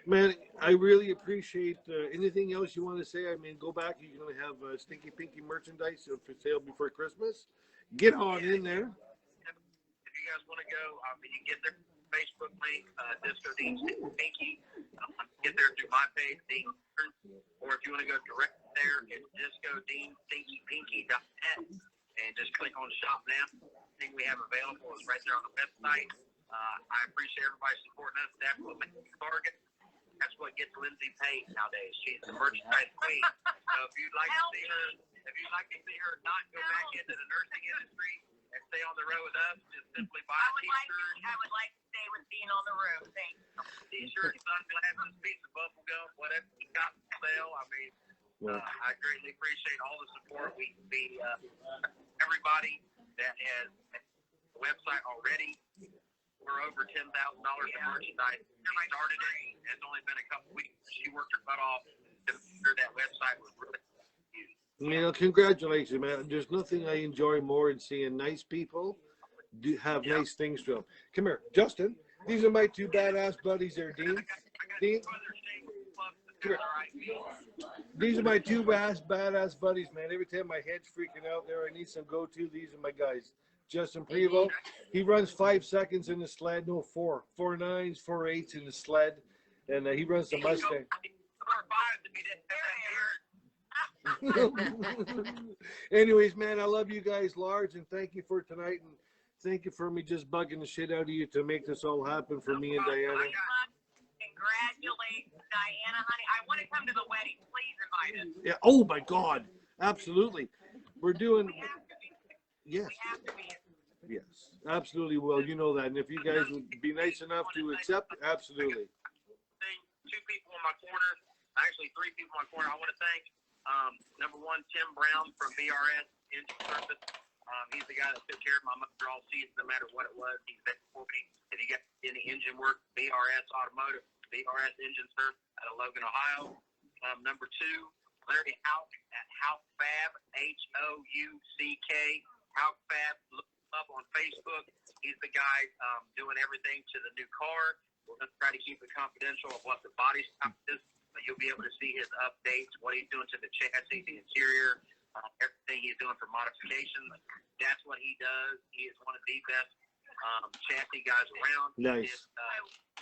Man, I really appreciate anything else you want to say. I mean, go back. You're going to have Stinky Pinky merchandise for sale before Christmas. Get on in there. If you guys want to go, you can get their Facebook link, Disco Dean Stinky. Get there through my page, Dean. Or if you want to go direct there, it's discodeanstinkypinky.net and just click on Shop Now. Everything we have available is right there on the website. I appreciate everybody supporting us. Definitely make a target. That's what gets Lindsay paid nowadays. She's the merchandise queen. So if you'd like to see her not go back into the nursing industry and stay on the road with us, just simply buy a t-shirt. I would like to stay with being on the road. Thanks. T-shirt, sunglasses, piece of bubble gum, whatever you got for sale. I mean, I greatly appreciate all the support. Everybody that has a website already. We're over $10,000 in merchandise. She started it. It's only been a couple weeks. She worked her butt off to make sure that website was really used. You know, congratulations, man. There's nothing I enjoy more than seeing nice people have nice things to them. Come here, Justin. These are my two badass buddies there, Dean. Dean, come here. These are my two badass buddies, man. Every time my head's freaking out there, I need some go-to. These are my guys. Justin Prevost, he runs 5 seconds in the sled, no 4 9s, 4 8s in the sled, and he runs the Mustang. Anyways, man, I love you guys large, and thank you for tonight, and thank you for me just bugging the shit out of you to make this all happen for me and Diana. Congratulations, Diana, honey. I want to come to the wedding. Please invite us. Yeah. Oh my God. Absolutely. We're doing. Yes. Yes. Absolutely. Well, you know that, and if you guys would be nice enough to accept, absolutely. Two people in my corner. Actually, 3 people in my corner. I want to thank. Number one, Tim Brown from BRS Engine Service. He's the guy that took care of my motor all season, no matter what it was. He's there for me. If you got any engine work, BRS Automotive, BRS Engine Service out of Logan, Ohio. Number 2, Larry Houck at HouckFab, HOUCK. HouckFab, look him up on Facebook. He's the guy doing everything to the new car. We're going to try to keep it confidential of what the body style is. But you'll be able to see his updates, what he's doing to the chassis, the interior, everything he's doing for modifications. That's what he does. He is one of the best chassis guys around. Nice.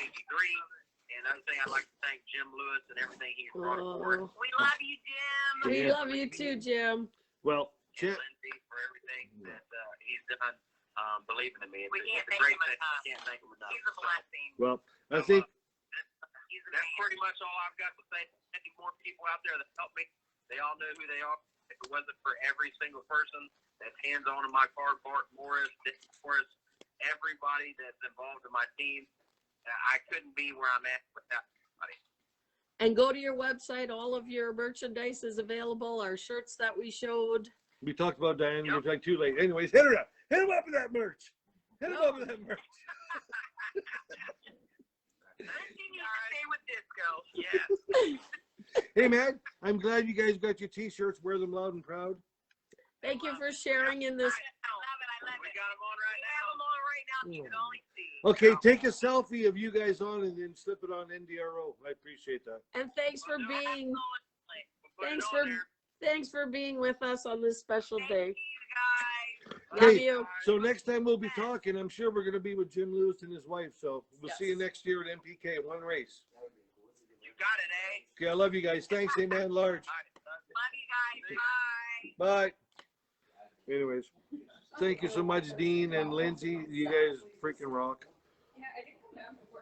He did 53. And another thing, I'd like to thank Jim Lewis and everything he's brought forward. We love you, Jim. We love you too, Jim. Well, Lindsay for everything that he's done, believing in me. We can't it's a thank great him thing. enough. Can't thank him enough. He's a blessing. well, I think. That's pretty much all I've got to say. Many more people out there that help me. They all know who they are. If it wasn't for every single person that's hands-on in my car, Bart Morris, Dick Morris, everybody that's involved in my team, I couldn't be where I'm at without everybody. And go to your website. All of your merchandise is available. Our shirts that we showed. We talked about Diane. Yep. You're like too late. Anyways, hit her up. Hit him up with that merch. Hit him up with that merch. Stay with disco. Yes. Hey, man, I'm glad you guys got your T-shirts. Wear them loud and proud. Thank you for sharing in this. I love it. We got them on right now. We have them on right now. You can only see. Okay, take a selfie of you guys on and then slip it on NDRO. I appreciate that. And thanks for being. Thanks for being with us on this special day. Love Okay, you. so next time we'll be talking, I'm sure we're going to be with Jim Lewis and his wife. So we'll see you next year at MPK, one race. You got it, eh? Okay, I love you guys. Thanks, amen, large. Love you guys. Bye. Bye. Anyways, thank you so much, Dean and Lindsay. You guys freaking rock.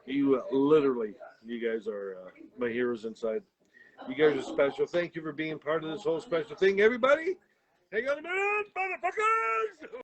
You literally, you guys are my heroes inside. You guys are special. Thank you for being part of this whole special thing, everybody. Hang on a minute, motherfuckers!